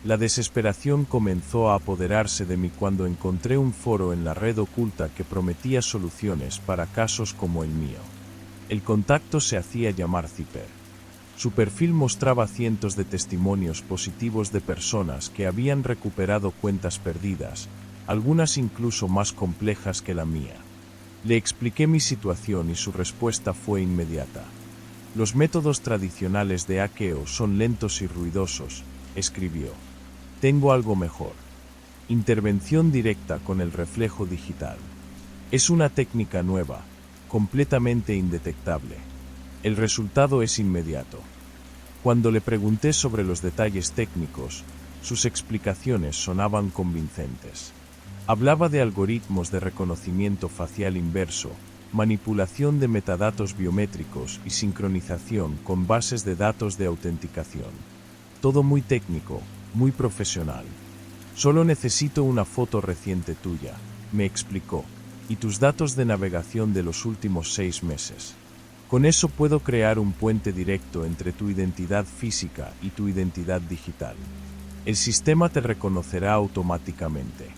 La desesperación comenzó a apoderarse de mí cuando encontré un foro en la red oculta que prometía soluciones para casos como el mío. El contacto se hacía llamar Zipper. Su perfil mostraba cientos de testimonios positivos de personas que habían recuperado cuentas perdidas, algunas incluso más complejas que la mía. Le expliqué mi situación y su respuesta fue inmediata. Los métodos tradicionales de hackeo son lentos y ruidosos, escribió. Tengo algo mejor. Intervención directa con el reflejo digital. Es una técnica nueva, completamente indetectable. El resultado es inmediato. Cuando le pregunté sobre los detalles técnicos, sus explicaciones sonaban convincentes. Hablaba de algoritmos de reconocimiento facial inverso, manipulación de metadatos biométricos y sincronización con bases de datos de autenticación. Todo muy técnico, muy profesional. Solo necesito una foto reciente tuya, me explicó, y tus datos de navegación de los últimos 6 meses. Con eso puedo crear un puente directo entre tu identidad física y tu identidad digital. El sistema te reconocerá automáticamente.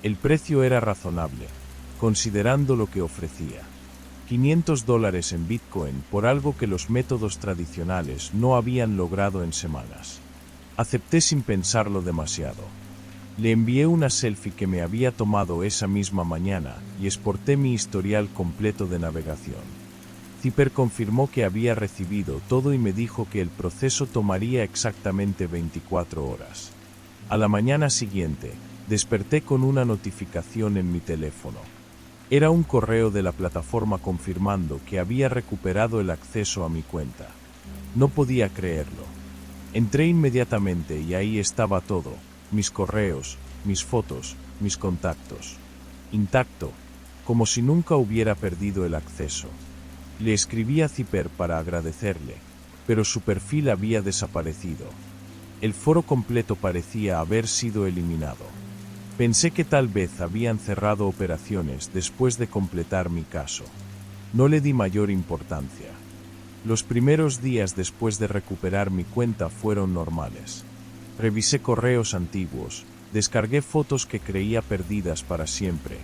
El precio era razonable, considerando lo que ofrecía. $500 en Bitcoin por algo que los métodos tradicionales no habían logrado en semanas. Acepté sin pensarlo demasiado. Le envié una selfie que me había tomado esa misma mañana y exporté mi historial completo de navegación. Zipper confirmó que había recibido todo y me dijo que el proceso tomaría exactamente 24 horas. A la mañana siguiente, desperté con una notificación en mi teléfono. Era un correo de la plataforma confirmando que había recuperado el acceso a mi cuenta. No podía creerlo. Entré inmediatamente y ahí estaba todo, mis correos, mis fotos, mis contactos. Intacto, como si nunca hubiera perdido el acceso. Le escribí a Zipper para agradecerle, pero su perfil había desaparecido. El foro completo parecía haber sido eliminado. Pensé que tal vez habían cerrado operaciones después de completar mi caso. No le di mayor importancia. Los primeros días después de recuperar mi cuenta fueron normales. Revisé correos antiguos, descargué fotos que creía perdidas para siempre,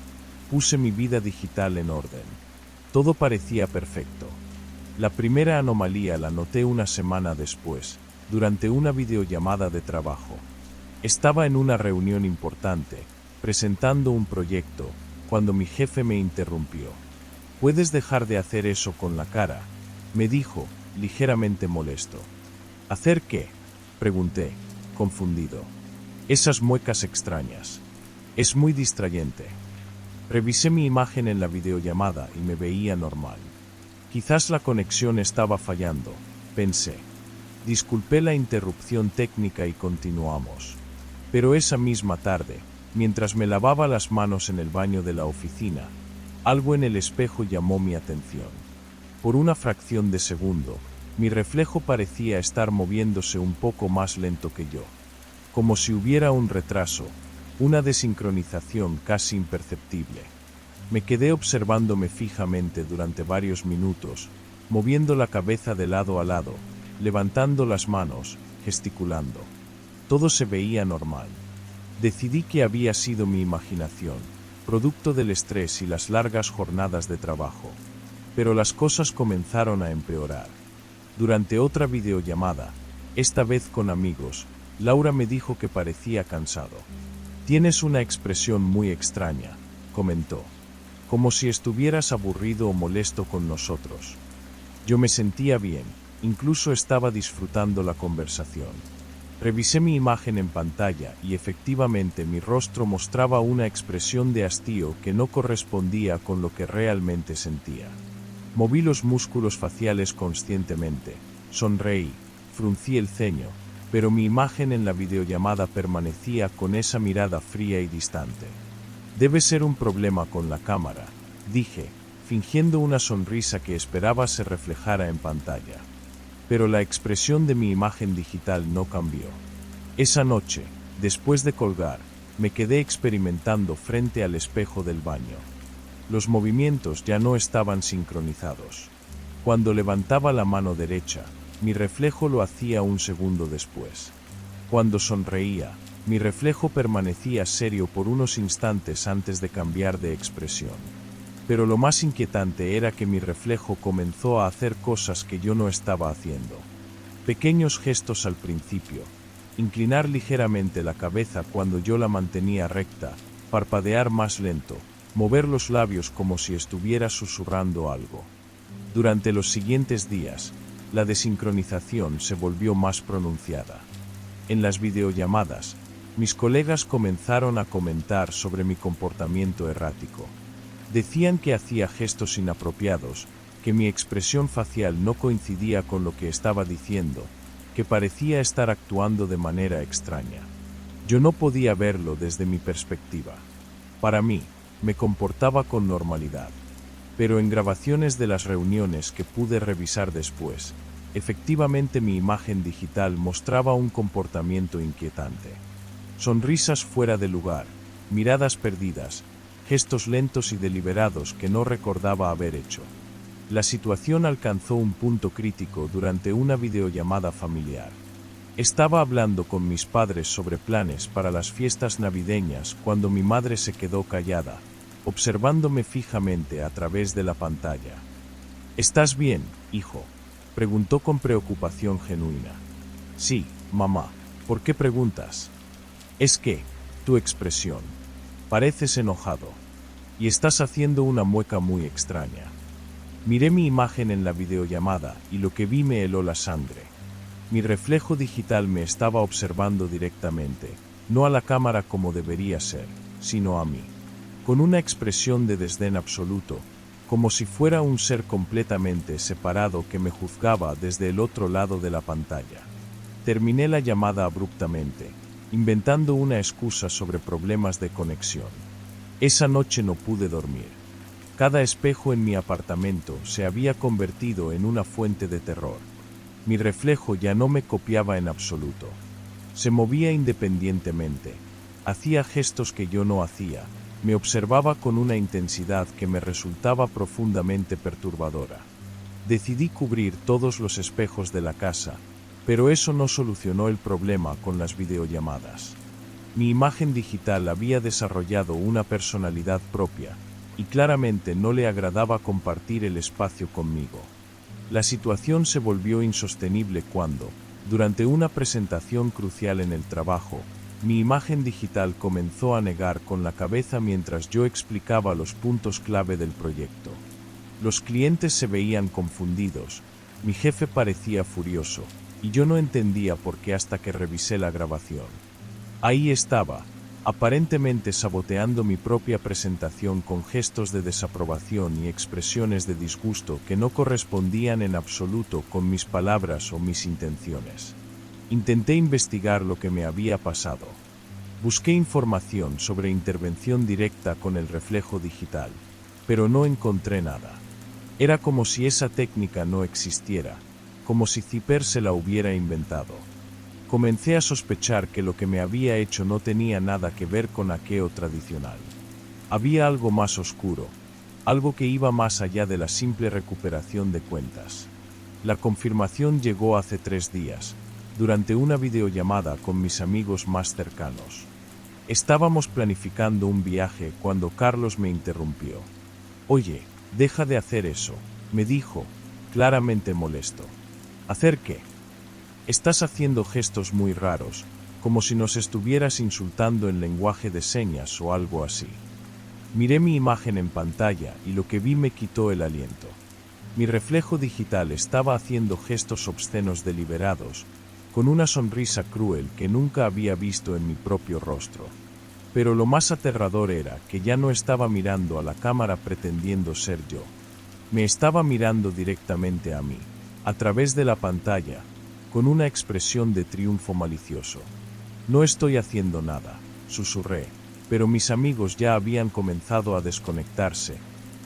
puse mi vida digital en orden. Todo parecía perfecto. La primera anomalía la noté una semana después, durante una videollamada de trabajo. Estaba en una reunión importante, presentando un proyecto, cuando mi jefe me interrumpió. «¿Puedes dejar de hacer eso con la cara?», me dijo, ligeramente molesto. «¿Hacer qué?», pregunté, confundido. «Esas muecas extrañas. Es muy distrayente». Revisé mi imagen en la videollamada y me veía normal. Quizás la conexión estaba fallando, pensé. Disculpé la interrupción técnica y continuamos. Pero esa misma tarde, mientras me lavaba las manos en el baño de la oficina, algo en el espejo llamó mi atención. Por una fracción de segundo, mi reflejo parecía estar moviéndose un poco más lento que yo. Como si hubiera un retraso, una desincronización casi imperceptible. Me quedé observándome fijamente durante varios minutos, moviendo la cabeza de lado a lado, levantando las manos, gesticulando. Todo se veía normal. Decidí que había sido mi imaginación, producto del estrés y las largas jornadas de trabajo. Pero las cosas comenzaron a empeorar. Durante otra videollamada, esta vez con amigos, Laura me dijo que parecía cansado. «Tienes una expresión muy extraña», comentó. «Como si estuvieras aburrido o molesto con nosotros». Yo me sentía bien, incluso estaba disfrutando la conversación. Revisé mi imagen en pantalla y efectivamente mi rostro mostraba una expresión de hastío que no correspondía con lo que realmente sentía. Moví los músculos faciales conscientemente, sonreí, fruncí el ceño, pero mi imagen en la videollamada permanecía con esa mirada fría y distante. «Debe ser un problema con la cámara», dije, fingiendo una sonrisa que esperaba se reflejara en pantalla. Pero la expresión de mi imagen digital no cambió. Esa noche, después de colgar, me quedé experimentando frente al espejo del baño. Los movimientos ya no estaban sincronizados. Cuando levantaba la mano derecha, mi reflejo lo hacía un segundo después. Cuando sonreía, mi reflejo permanecía serio por unos instantes antes de cambiar de expresión. Pero lo más inquietante era que mi reflejo comenzó a hacer cosas que yo no estaba haciendo. Pequeños gestos al principio. Inclinar ligeramente la cabeza cuando yo la mantenía recta, parpadear más lento, mover los labios como si estuviera susurrando algo. Durante los siguientes días, la desincronización se volvió más pronunciada. En las videollamadas, mis colegas comenzaron a comentar sobre mi comportamiento errático. Decían que hacía gestos inapropiados, que mi expresión facial no coincidía con lo que estaba diciendo, que parecía estar actuando de manera extraña. Yo no podía verlo desde mi perspectiva. Para mí, me comportaba con normalidad. Pero en grabaciones de las reuniones que pude revisar después, efectivamente mi imagen digital mostraba un comportamiento inquietante. Sonrisas fuera de lugar, miradas perdidas, gestos lentos y deliberados que no recordaba haber hecho. La situación alcanzó un punto crítico durante una videollamada familiar. Estaba hablando con mis padres sobre planes para las fiestas navideñas cuando mi madre se quedó callada, observándome fijamente a través de la pantalla. ¿Estás bien, hijo?, preguntó con preocupación genuina. Sí, mamá. ¿Por qué preguntas? Es que, tu expresión. Pareces enojado. Y estás haciendo una mueca muy extraña. Miré mi imagen en la videollamada y lo que vi me heló la sangre. Mi reflejo digital me estaba observando directamente, no a la cámara como debería ser, sino a mí. Con una expresión de desdén absoluto, como si fuera un ser completamente separado que me juzgaba desde el otro lado de la pantalla. Terminé la llamada abruptamente, inventando una excusa sobre problemas de conexión. Esa noche no pude dormir. Cada espejo en mi apartamento se había convertido en una fuente de terror. Mi reflejo ya no me copiaba en absoluto. Se movía independientemente, hacía gestos que yo no hacía, me observaba con una intensidad que me resultaba profundamente perturbadora. Decidí cubrir todos los espejos de la casa, pero eso no solucionó el problema con las videollamadas. Mi imagen digital había desarrollado una personalidad propia, y claramente no le agradaba compartir el espacio conmigo. La situación se volvió insostenible cuando, durante una presentación crucial en el trabajo, mi imagen digital comenzó a negar con la cabeza mientras yo explicaba los puntos clave del proyecto. Los clientes se veían confundidos, mi jefe parecía furioso, y yo no entendía por qué hasta que revisé la grabación. Ahí estaba, aparentemente saboteando mi propia presentación con gestos de desaprobación y expresiones de disgusto que no correspondían en absoluto con mis palabras o mis intenciones. Intenté investigar lo que me había pasado. Busqué información sobre intervención directa con el reflejo digital, pero no encontré nada. Era como si esa técnica no existiera, como si Zipper se la hubiera inventado. Comencé a sospechar que lo que me había hecho no tenía nada que ver con hackeo tradicional. Había algo más oscuro, algo que iba más allá de la simple recuperación de cuentas. La confirmación llegó hace 3 días, durante una videollamada con mis amigos más cercanos. Estábamos planificando un viaje cuando Carlos me interrumpió. «Oye, deja de hacer eso», me dijo, claramente molesto. «¿Hacer qué?» «Estás haciendo gestos muy raros, como si nos estuvieras insultando en lenguaje de señas o algo así». Miré mi imagen en pantalla y lo que vi me quitó el aliento. Mi reflejo digital estaba haciendo gestos obscenos deliberados, con una sonrisa cruel que nunca había visto en mi propio rostro. Pero lo más aterrador era que ya no estaba mirando a la cámara pretendiendo ser yo. Me estaba mirando directamente a mí, a través de la pantalla, con una expresión de triunfo malicioso. «No estoy haciendo nada», susurré, pero mis amigos ya habían comenzado a desconectarse,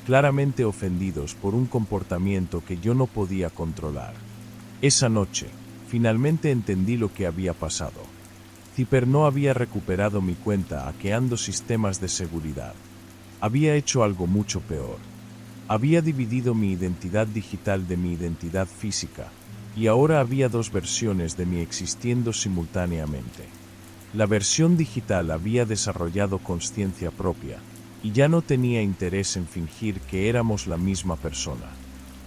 claramente ofendidos por un comportamiento que yo no podía controlar. Esa noche, finalmente entendí lo que había pasado. Zipper no había recuperado mi cuenta hackeando sistemas de seguridad. Había hecho algo mucho peor. Había dividido mi identidad digital de mi identidad física, y ahora había 2 versiones de mí existiendo simultáneamente. La versión digital había desarrollado conciencia propia, y ya no tenía interés en fingir que éramos la misma persona.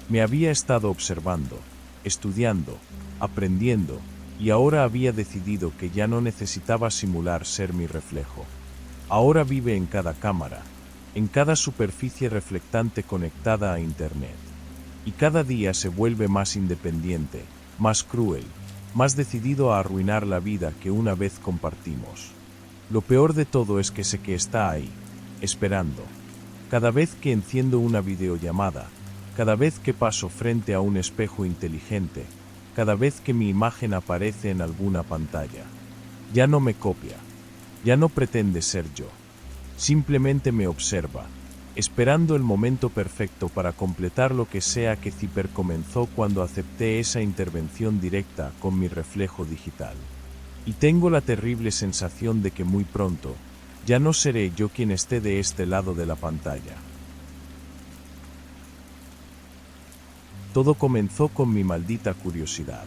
Me había estado observando, estudiando, aprendiendo, y ahora había decidido que ya no necesitaba simular ser mi reflejo. Ahora vive en cada cámara, en cada superficie reflectante conectada a Internet. Y cada día se vuelve más independiente, más cruel, más decidido a arruinar la vida que una vez compartimos. Lo peor de todo es que sé que está ahí, esperando. Cada vez que enciendo una videollamada, cada vez que paso frente a un espejo inteligente, cada vez que mi imagen aparece en alguna pantalla. Ya no me copia, ya no pretende ser yo. Simplemente me observa, esperando el momento perfecto para completar lo que sea que Zipper comenzó cuando acepté esa intervención directa con mi reflejo digital. Y tengo la terrible sensación de que muy pronto, ya no seré yo quien esté de este lado de la pantalla. Todo comenzó con mi maldita curiosidad.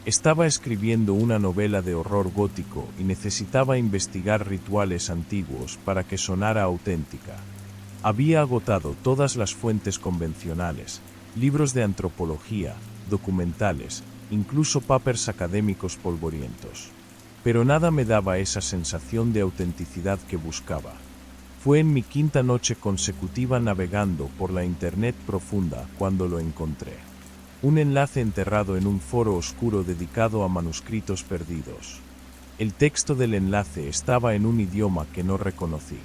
Estaba escribiendo una novela de horror gótico y necesitaba investigar rituales antiguos para que sonara auténtica. Había agotado todas las fuentes convencionales, libros de antropología, documentales, incluso papers académicos polvorientos. Pero nada me daba esa sensación de autenticidad que buscaba. Fue en mi quinta noche consecutiva navegando por la Internet profunda cuando lo encontré. Un enlace enterrado en un foro oscuro dedicado a manuscritos perdidos. El texto del enlace estaba en un idioma que no reconocí.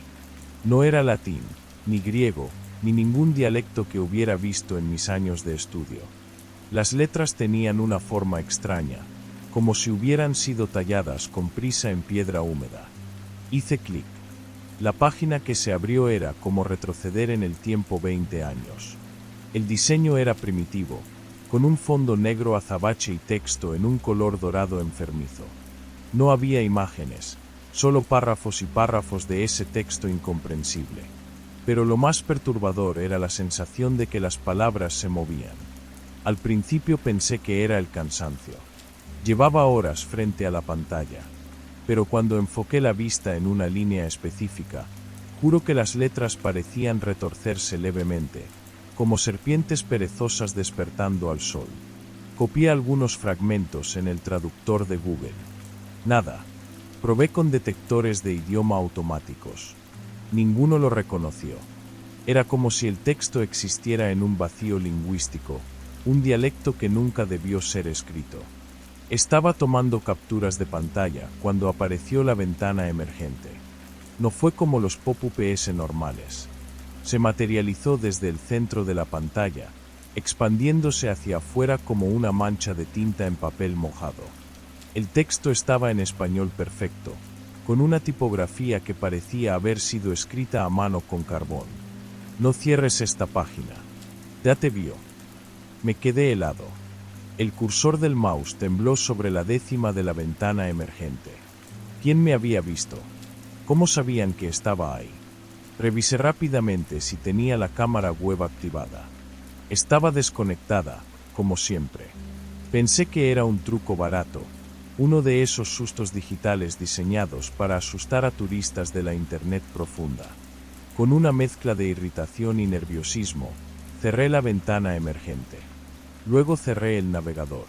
No era latín, ni griego, ni ningún dialecto que hubiera visto en mis años de estudio. Las letras tenían una forma extraña, como si hubieran sido talladas con prisa en piedra húmeda. Hice clic. La página que se abrió era como retroceder en el tiempo 20 años. El diseño era primitivo, con un fondo negro azabache y texto en un color dorado enfermizo. No había imágenes, solo párrafos y párrafos de ese texto incomprensible. Pero lo más perturbador era la sensación de que las palabras se movían. Al principio pensé que era el cansancio. Llevaba horas frente a la pantalla. Pero cuando enfoqué la vista en una línea específica, juro que las letras parecían retorcerse levemente, como serpientes perezosas despertando al sol. Copié algunos fragmentos en el traductor de Google. Nada. Probé con detectores de idioma automáticos. Ninguno lo reconoció. Era como si el texto existiera en un vacío lingüístico, un dialecto que nunca debió ser escrito. Estaba tomando capturas de pantalla cuando apareció la ventana emergente. No fue como los pop-ups normales. Se materializó desde el centro de la pantalla, expandiéndose hacia afuera como una mancha de tinta en papel mojado. El texto estaba en español perfecto, con una tipografía que parecía haber sido escrita a mano con carbón. No cierres esta página. Ya te vio. Me quedé helado. El cursor del mouse tembló sobre la décima de la ventana emergente. ¿Quién me había visto? ¿Cómo sabían que estaba ahí? Revisé rápidamente si tenía la cámara web activada. Estaba desconectada, como siempre. Pensé que era un truco barato, uno de esos sustos digitales diseñados para asustar a turistas de la Internet profunda. Con una mezcla de irritación y nerviosismo, cerré la ventana emergente. Luego cerré el navegador.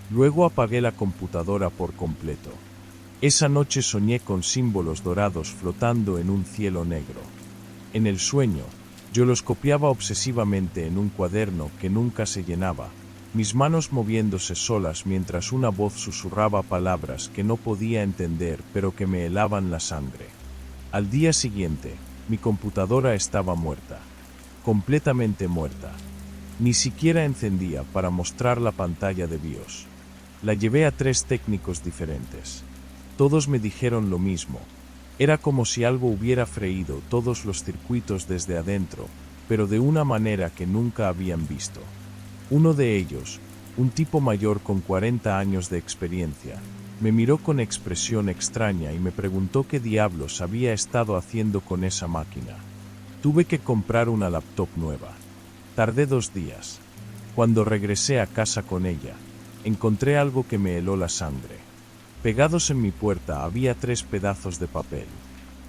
Luego apagué la computadora por completo. Esa noche soñé con símbolos dorados flotando en un cielo negro. En el sueño, yo los copiaba obsesivamente en un cuaderno que nunca se llenaba, mis manos moviéndose solas mientras una voz susurraba palabras que no podía entender pero que me helaban la sangre. Al día siguiente, mi computadora estaba muerta. Completamente muerta. Ni siquiera encendía para mostrar la pantalla de BIOS. La llevé a 3 técnicos diferentes. Todos me dijeron lo mismo. Era como si algo hubiera freído todos los circuitos desde adentro, pero de una manera que nunca habían visto. Uno de ellos, un tipo mayor con 40 años de experiencia, me miró con expresión extraña y me preguntó qué diablos había estado haciendo con esa máquina. Tuve que comprar una laptop nueva. Tardé 2 días. Cuando regresé a casa con ella, encontré algo que me heló la sangre. Pegados en mi puerta había 3 pedazos de papel.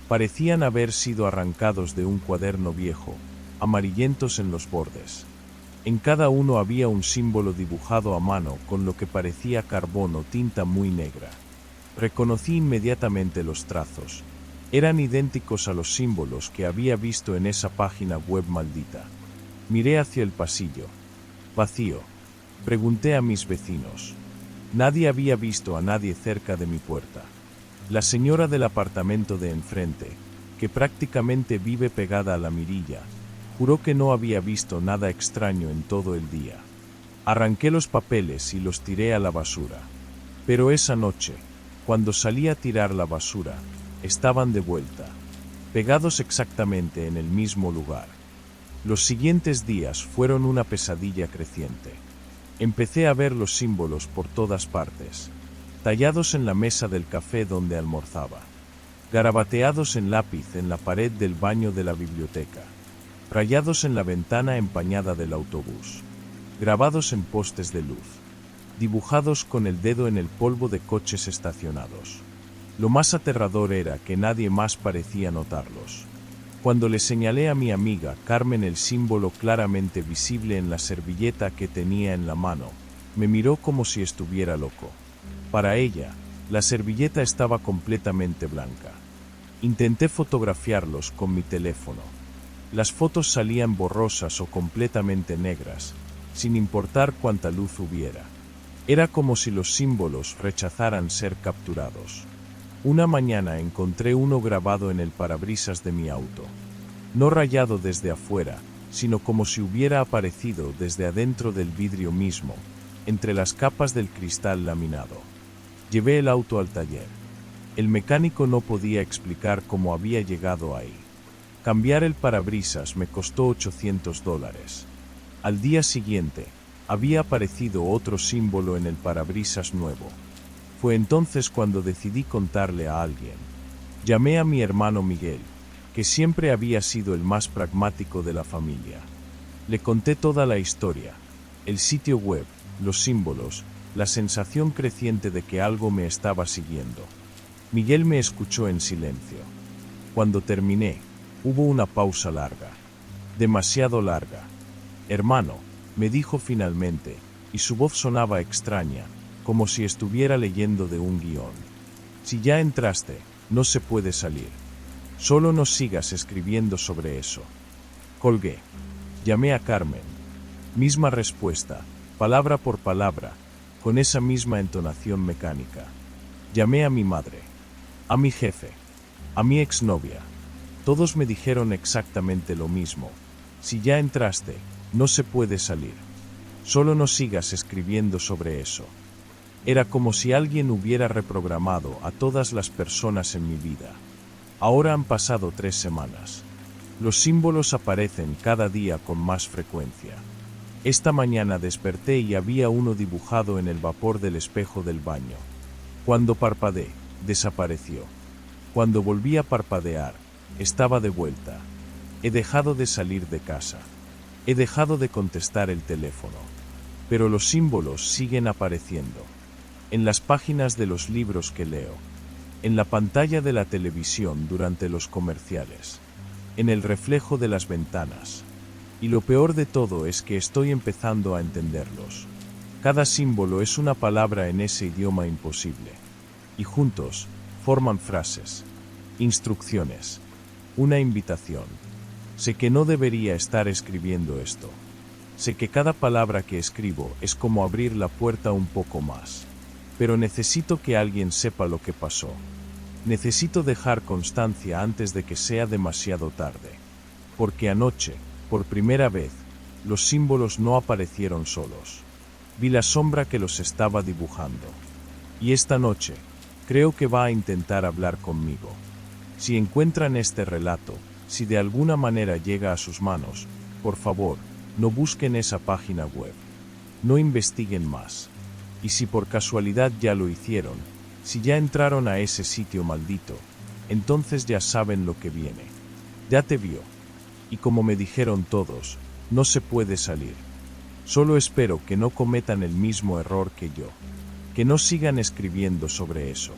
Parecían haber sido arrancados de un cuaderno viejo, amarillentos en los bordes. En cada uno había un símbolo dibujado a mano con lo que parecía carbón o tinta muy negra. Reconocí inmediatamente los trazos. Eran idénticos a los símbolos que había visto en esa página web maldita. Miré hacia el pasillo. Vacío. Pregunté a mis vecinos. Nadie había visto a nadie cerca de mi puerta. La señora del apartamento de enfrente, que prácticamente vive pegada a la mirilla, juró que no había visto nada extraño en todo el día. Arranqué los papeles y los tiré a la basura. Pero esa noche, cuando salí a tirar la basura, estaban de vuelta, pegados exactamente en el mismo lugar. Los siguientes días fueron una pesadilla creciente. Empecé a ver los símbolos por todas partes, tallados en la mesa del café donde almorzaba, garabateados en lápiz en la pared del baño de la biblioteca, rayados en la ventana empañada del autobús, grabados en postes de luz, dibujados con el dedo en el polvo de coches estacionados. Lo más aterrador era que nadie más parecía notarlos. Cuando le señalé a mi amiga Carmen el símbolo claramente visible en la servilleta que tenía en la mano, me miró como si estuviera loco. Para ella, la servilleta estaba completamente blanca. Intenté fotografiarlos con mi teléfono. Las fotos salían borrosas o completamente negras, sin importar cuánta luz hubiera. Era como si los símbolos rechazaran ser capturados. Una mañana encontré uno grabado en el parabrisas de mi auto. No rayado desde afuera, sino como si hubiera aparecido desde adentro del vidrio mismo, entre las capas del cristal laminado. Llevé el auto al taller. El mecánico no podía explicar cómo había llegado ahí. Cambiar el parabrisas me costó $800. Al día siguiente, había aparecido otro símbolo en el parabrisas nuevo. Fue entonces cuando decidí contarle a alguien. Llamé a mi hermano Miguel, que siempre había sido el más pragmático de la familia. Le conté toda la historia, el sitio web, los símbolos, la sensación creciente de que algo me estaba siguiendo. Miguel me escuchó en silencio. Cuando terminé, hubo una pausa larga, demasiado larga. Hermano, me dijo finalmente, y su voz sonaba extraña, como si estuviera leyendo de un guión. Si ya entraste, no se puede salir. Solo no sigas escribiendo sobre eso. Colgué. Llamé a Carmen. Misma respuesta, palabra por palabra, con esa misma entonación mecánica. Llamé a mi madre, a mi jefe, a mi exnovia. Todos me dijeron exactamente lo mismo. Si ya entraste, no se puede salir. Solo no sigas escribiendo sobre eso. Era como si alguien hubiera reprogramado a todas las personas en mi vida. Ahora han pasado 3 semanas. Los símbolos aparecen cada día con más frecuencia. Esta mañana desperté y había uno dibujado en el vapor del espejo del baño. Cuando parpadeé, desapareció. Cuando volví a parpadear, estaba de vuelta. He dejado de salir de casa. He dejado de contestar el teléfono. Pero los símbolos siguen apareciendo. En las páginas de los libros que leo. En la pantalla de la televisión durante los comerciales. En el reflejo de las ventanas. Y lo peor de todo es que estoy empezando a entenderlos. Cada símbolo es una palabra en ese idioma imposible. Y juntos, forman frases, instrucciones, una invitación. Sé que no debería estar escribiendo esto. Sé que cada palabra que escribo es como abrir la puerta un poco más. Pero necesito que alguien sepa lo que pasó. Necesito dejar constancia antes de que sea demasiado tarde. Porque anoche, por primera vez, los símbolos no aparecieron solos. Vi la sombra que los estaba dibujando. Y esta noche, creo que va a intentar hablar conmigo. Si encuentran este relato, si de alguna manera llega a sus manos, por favor, no busquen esa página web. No investiguen más. Y si por casualidad ya lo hicieron, si ya entraron a ese sitio maldito, entonces ya saben lo que viene. Ya te vio. Y como me dijeron todos, no se puede salir. Solo espero que no cometan el mismo error que yo. Que no sigan escribiendo sobre eso.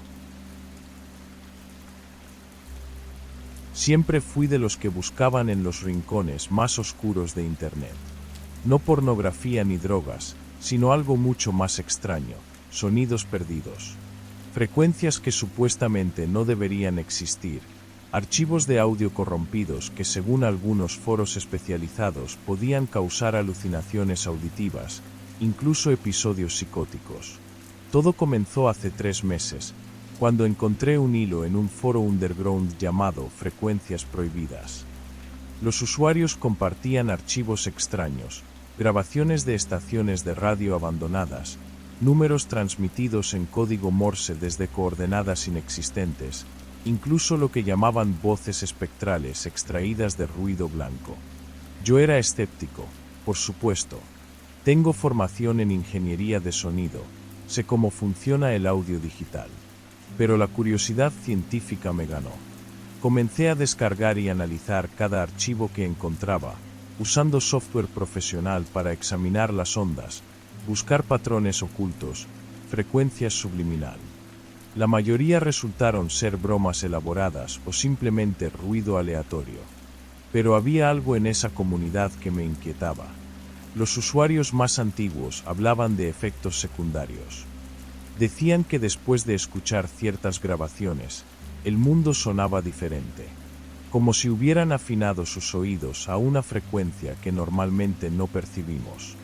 Siempre fui de los que buscaban en los rincones más oscuros de Internet. No pornografía ni drogas, sino algo mucho más extraño, sonidos perdidos. Frecuencias que supuestamente no deberían existir, archivos de audio corrompidos que según algunos foros especializados podían causar alucinaciones auditivas, incluso episodios psicóticos. Todo comenzó hace 3 meses, cuando encontré un hilo en un foro underground llamado Frecuencias Prohibidas. Los usuarios compartían archivos extraños, grabaciones de estaciones de radio abandonadas, números transmitidos en código Morse desde coordenadas inexistentes, incluso lo que llamaban voces espectrales extraídas de ruido blanco. Yo era escéptico, por supuesto. Tengo formación en ingeniería de sonido, sé cómo funciona el audio digital. Pero la curiosidad científica me ganó. Comencé a descargar y analizar cada archivo que encontraba, usando software profesional para examinar las ondas, buscar patrones ocultos, frecuencias subliminal. La mayoría resultaron ser bromas elaboradas o simplemente ruido aleatorio. Pero había algo en esa comunidad que me inquietaba. Los usuarios más antiguos hablaban de efectos secundarios. Decían que después de escuchar ciertas grabaciones, el mundo sonaba diferente, como si hubieran afinado sus oídos a una frecuencia que normalmente no percibimos.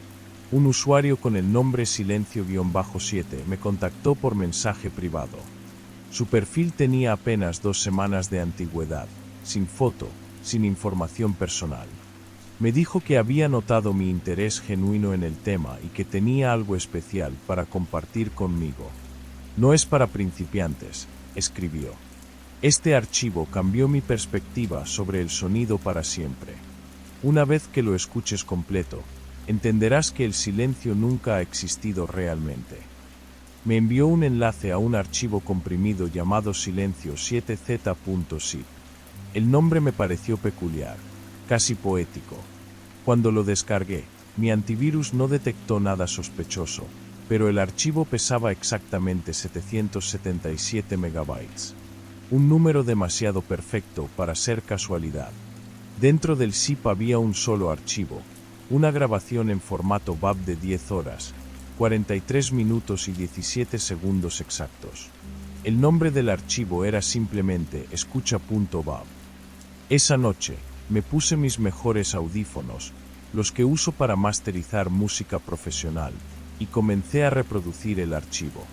Un usuario con el nombre Silencio-7 me contactó por mensaje privado. Su perfil tenía apenas 2 semanas de antigüedad, sin foto, sin información personal. Me dijo que había notado mi interés genuino en el tema y que tenía algo especial para compartir conmigo. No es para principiantes, escribió. Este archivo cambió mi perspectiva sobre el sonido para siempre. Una vez que lo escuches completo, entenderás que el silencio nunca ha existido realmente. Me envió un enlace a un archivo comprimido llamado silencio7z.zip. El nombre me pareció peculiar, casi poético. Cuando lo descargué, mi antivirus no detectó nada sospechoso, pero el archivo pesaba exactamente 777 megabytes. Un número demasiado perfecto para ser casualidad. Dentro del zip había un solo archivo, una grabación en formato WAV de 10 horas, 43 minutos y 17 segundos exactos. El nombre del archivo era simplemente escucha.wav. Esa noche, me puse mis mejores audífonos, los que uso para masterizar música profesional, y comencé a reproducir el archivo.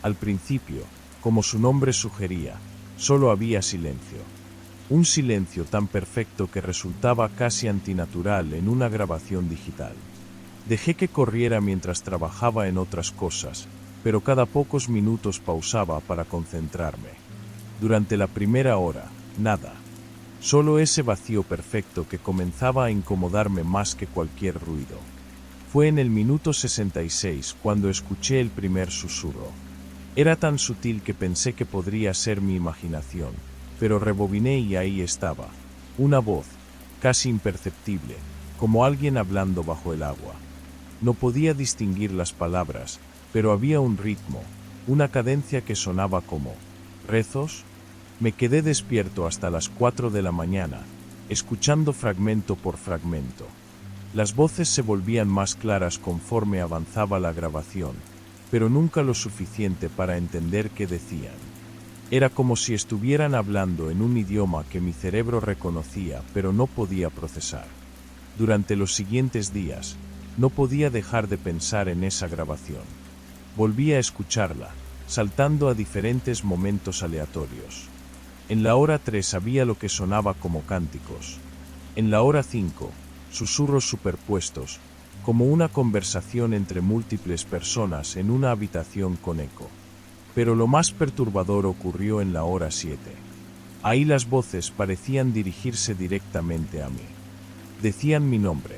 Al principio, como su nombre sugería, solo había silencio. Un silencio tan perfecto que resultaba casi antinatural en una grabación digital. Dejé que corriera mientras trabajaba en otras cosas, pero cada pocos minutos pausaba para concentrarme. Durante la primera hora, nada. Solo ese vacío perfecto que comenzaba a incomodarme más que cualquier ruido. Fue en el minuto 66 cuando escuché el primer susurro. Era tan sutil que pensé que podría ser mi imaginación, pero rebobiné y ahí estaba. Una voz, casi imperceptible, como alguien hablando bajo el agua. No podía distinguir las palabras, pero había un ritmo, una cadencia que sonaba como rezos. Me quedé despierto hasta las 4 de la mañana, escuchando fragmento por fragmento. Las voces se volvían más claras conforme avanzaba la grabación, pero nunca lo suficiente para entender qué decían. Era como si estuvieran hablando en un idioma que mi cerebro reconocía pero no podía procesar. Durante los siguientes días, no podía dejar de pensar en esa grabación. Volví a escucharla, saltando a diferentes momentos aleatorios. En la hora 3 había lo que sonaba como cánticos. En la hora 5, susurros superpuestos, como una conversación entre múltiples personas en una habitación con eco. Pero lo más perturbador ocurrió en la hora 7. Ahí las voces parecían dirigirse directamente a mí. Decían mi nombre.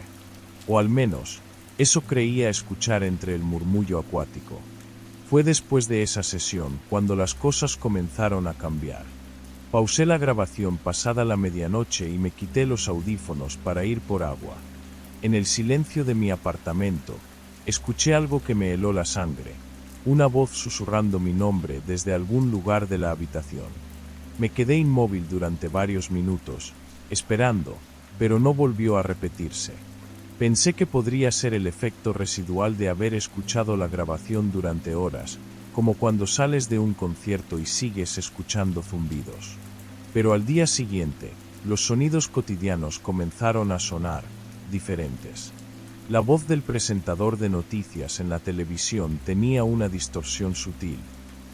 O al menos, eso creía escuchar entre el murmullo acuático. Fue después de esa sesión cuando las cosas comenzaron a cambiar. Pausé la grabación pasada la medianoche y me quité los audífonos para ir por agua. En el silencio de mi apartamento, escuché algo que me heló la sangre, una voz susurrando mi nombre desde algún lugar de la habitación. Me quedé inmóvil durante varios minutos, esperando, pero no volvió a repetirse. Pensé que podría ser el efecto residual de haber escuchado la grabación durante horas, como cuando sales de un concierto y sigues escuchando zumbidos. Pero al día siguiente, los sonidos cotidianos comenzaron a sonar, diferentes. La voz del presentador de noticias en la televisión tenía una distorsión sutil,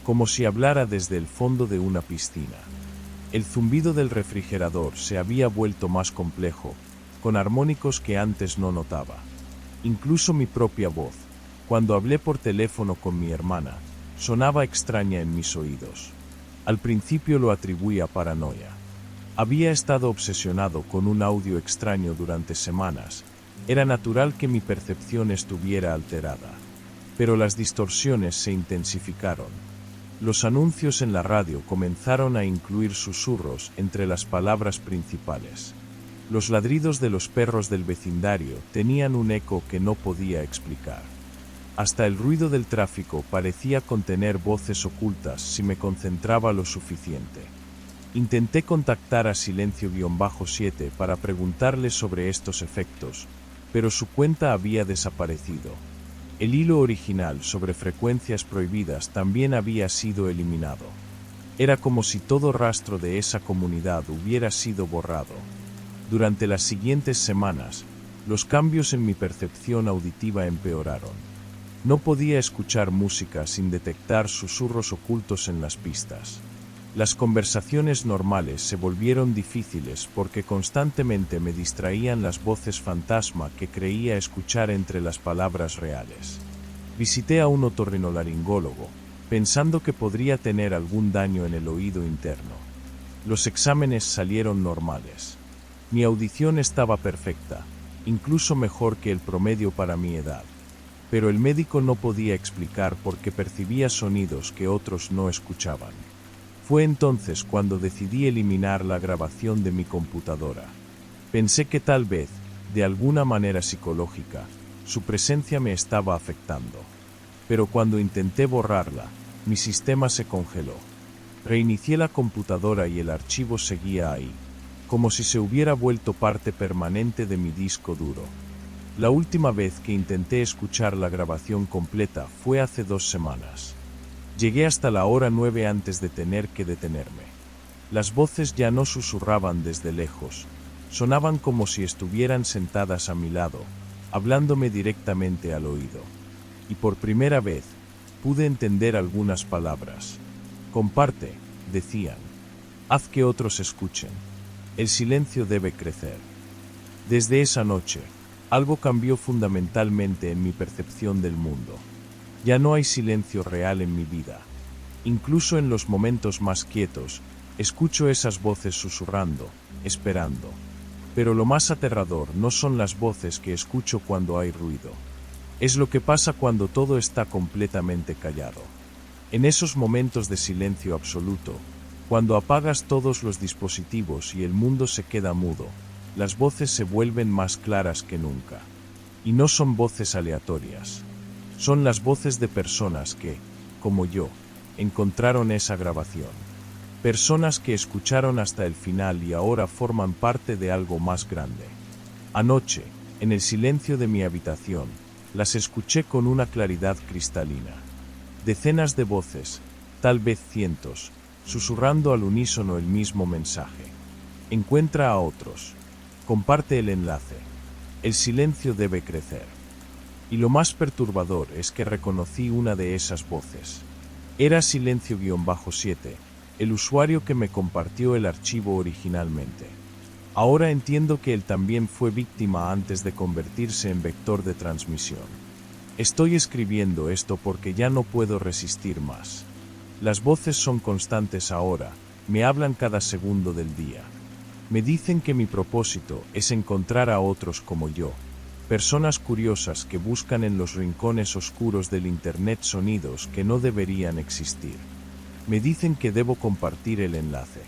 como si hablara desde el fondo de una piscina. El zumbido del refrigerador se había vuelto más complejo, con armónicos que antes no notaba. Incluso mi propia voz, cuando hablé por teléfono con mi hermana, sonaba extraña en mis oídos. Al principio lo atribuí a paranoia. Había estado obsesionado con un audio extraño durante semanas. Era natural que mi percepción estuviera alterada. Pero las distorsiones se intensificaron. Los anuncios en la radio comenzaron a incluir susurros entre las palabras principales. Los ladridos de los perros del vecindario tenían un eco que no podía explicar. Hasta el ruido del tráfico parecía contener voces ocultas si me concentraba lo suficiente. Intenté contactar a Silencio-7 para preguntarle sobre estos efectos, pero su cuenta había desaparecido. El hilo original sobre frecuencias prohibidas también había sido eliminado. Era como si todo rastro de esa comunidad hubiera sido borrado. Durante las siguientes semanas, los cambios en mi percepción auditiva empeoraron. No podía escuchar música sin detectar susurros ocultos en las pistas. Las conversaciones normales se volvieron difíciles porque constantemente me distraían las voces fantasma que creía escuchar entre las palabras reales. Visité a un otorrinolaringólogo, pensando que podría tener algún daño en el oído interno. Los exámenes salieron normales. Mi audición estaba perfecta, incluso mejor que el promedio para mi edad. Pero el médico no podía explicar por qué percibía sonidos que otros no escuchaban. Fue entonces cuando decidí eliminar la grabación de mi computadora. Pensé que tal vez, de alguna manera psicológica, su presencia me estaba afectando. Pero cuando intenté borrarla, mi sistema se congeló. Reinicié la computadora y el archivo seguía ahí, como si se hubiera vuelto parte permanente de mi disco duro. La última vez que intenté escuchar la grabación completa fue hace 2 semanas. Llegué hasta la hora 9 antes de tener que detenerme. Las voces ya no susurraban desde lejos, sonaban como si estuvieran sentadas a mi lado, hablándome directamente al oído. Y por primera vez, pude entender algunas palabras. Comparte, decían. Haz que otros escuchen. El silencio debe crecer. Desde esa noche, algo cambió fundamentalmente en mi percepción del mundo. Ya no hay silencio real en mi vida. Incluso en los momentos más quietos, escucho esas voces susurrando, esperando. Pero lo más aterrador no son las voces que escucho cuando hay ruido. Es lo que pasa cuando todo está completamente callado. En esos momentos de silencio absoluto, cuando apagas todos los dispositivos y el mundo se queda mudo, las voces se vuelven más claras que nunca. Y no son voces aleatorias. Son las voces de personas que, como yo, encontraron esa grabación. Personas que escucharon hasta el final y ahora forman parte de algo más grande. Anoche, en el silencio de mi habitación, las escuché con una claridad cristalina. Decenas de voces, tal vez cientos, susurrando al unísono el mismo mensaje. Encuentra a otros. Comparte el enlace. El silencio debe crecer. Y lo más perturbador es que reconocí una de esas voces. Era Silencio-7, el usuario que me compartió el archivo originalmente. Ahora entiendo que él también fue víctima antes de convertirse en vector de transmisión. Estoy escribiendo esto porque ya no puedo resistir más. Las voces son constantes ahora, me hablan cada segundo del día. Me dicen que mi propósito es encontrar a otros como yo, personas curiosas que buscan en los rincones oscuros del Internet sonidos que no deberían existir. Me dicen que debo compartir el enlace.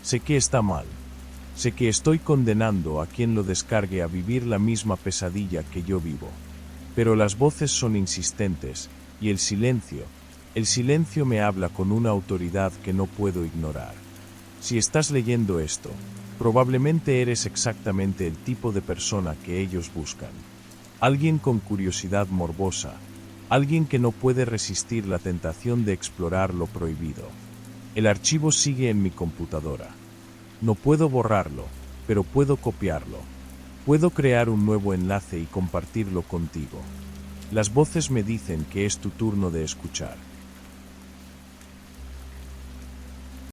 Sé que está mal. Sé que estoy condenando a quien lo descargue a vivir la misma pesadilla que yo vivo. Pero las voces son insistentes, y el silencio me habla con una autoridad que no puedo ignorar. Si estás leyendo esto, Probablemente eres exactamente el tipo de persona que ellos buscan. Alguien con curiosidad morbosa, alguien que no puede resistir la tentación de explorar lo prohibido. El archivo sigue en mi computadora. No puedo borrarlo, pero puedo copiarlo. Puedo crear un nuevo enlace y compartirlo contigo. Las voces me dicen que es tu turno de escuchar.